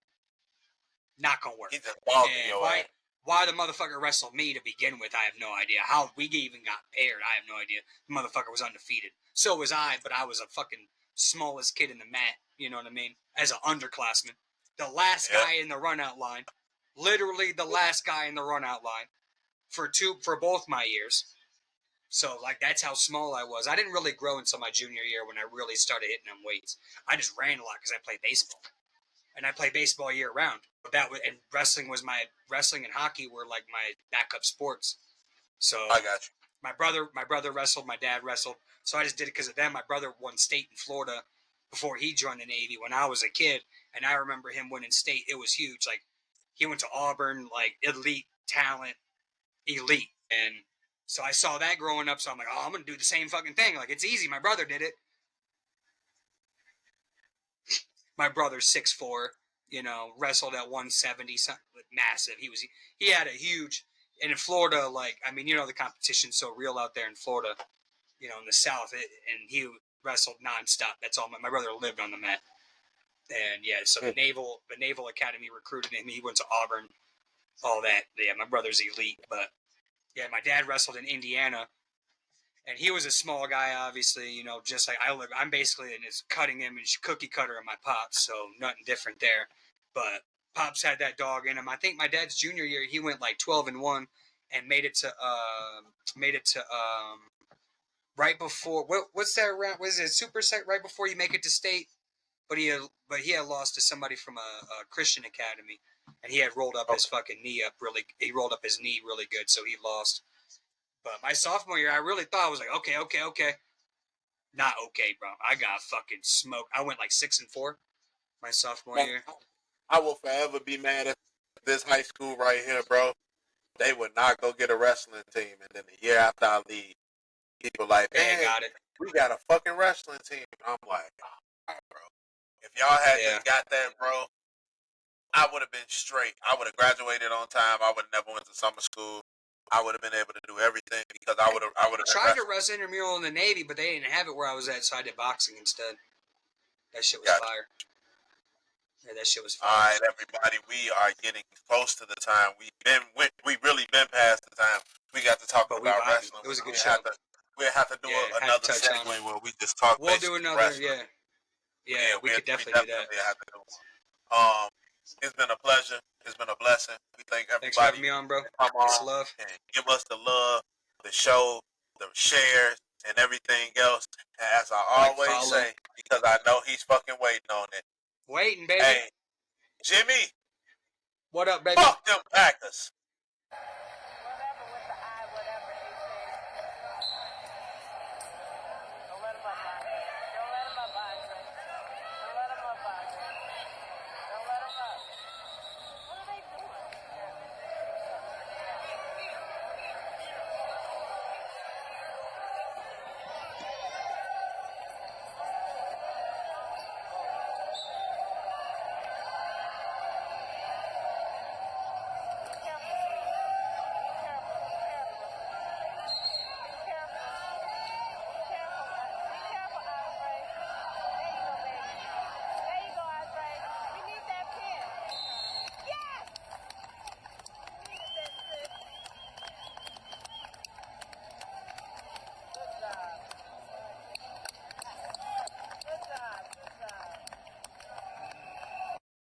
not gonna work. He's just balled me away. Why the motherfucker wrestled me to begin with, I have no idea. How we even got paired, I have no idea. The motherfucker was undefeated. So was I, but I was a fucking smallest kid in the mat. You know what I mean? As an underclassman. The last guy in the run-out line. Literally the last guy in the run-out line. For both my years. So, like, that's how small I was. I didn't really grow until my junior year when I really started hitting them weights. I just ran a lot because I played baseball. And I played baseball year round. And wrestling and hockey were like my backup sports. So I got you. My brother wrestled, my dad wrestled. So I just did it because of them. My brother won state in Florida before he joined the Navy when I was a kid. And I remember him winning state. It was huge. Like, he went to Auburn, like, elite talent, elite. And so I saw that growing up. So I'm like, I'm going to do the same fucking thing. Like, it's easy. My brother did it. My brother's 6'4", wrestled at 170, something massive. He had a huge, and in Florida, like, I mean, the competition's so real out there in Florida, in the South, and he wrestled nonstop. That's all. My brother lived on the mat, and so the Naval Academy recruited him. He went to Auburn, all that. Yeah, my brother's elite, but my dad wrestled in Indiana. And he was a small guy, obviously, just like I'm basically in this cutting image cookie cutter of my pops, so nothing different there. But pops had that dog in him. I think my dad's junior year, he went like 12-1 and made it to right before what's that round? Was it super set right before you make it to state? But he had lost to somebody from a Christian academy, and he had rolled up his fucking knee up really. He rolled up his knee really good, so he lost. But my sophomore year, I really thought I was like, okay. Not okay, bro. I got fucking smoked. I went like 6-4 my sophomore year. I will forever be mad at this high school right here, bro. They would not go get a wrestling team, and then the year after I leave, people like, man, got it. We got a fucking wrestling team. I'm like, all right, bro. If y'all had just got that, bro, I would have been straight. I would have graduated on time. I would have never went to summer school. I would have been able to do everything because I would have tried to wrestle intramural in the Navy, but they didn't have it where I was at, so I did boxing instead. That shit was fire. Yeah, that shit was fire. All right, everybody, we are getting close to the time. We really been past the time. We got to talk about wrestling. It was a good show. We'll have to do another segue where we just talk. We'll do another, wrestling. Yeah, we could definitely do that. Have to do. It's been a pleasure. It's been a blessing. We thank everybody. Thanks for having me on, bro. Come on it's love. And give us the love, the show, the shares, and everything else. And as I always say, because I know he's fucking waiting on it. Waiting, baby. Hey, Jimmy. What up, baby? Fuck them Packers.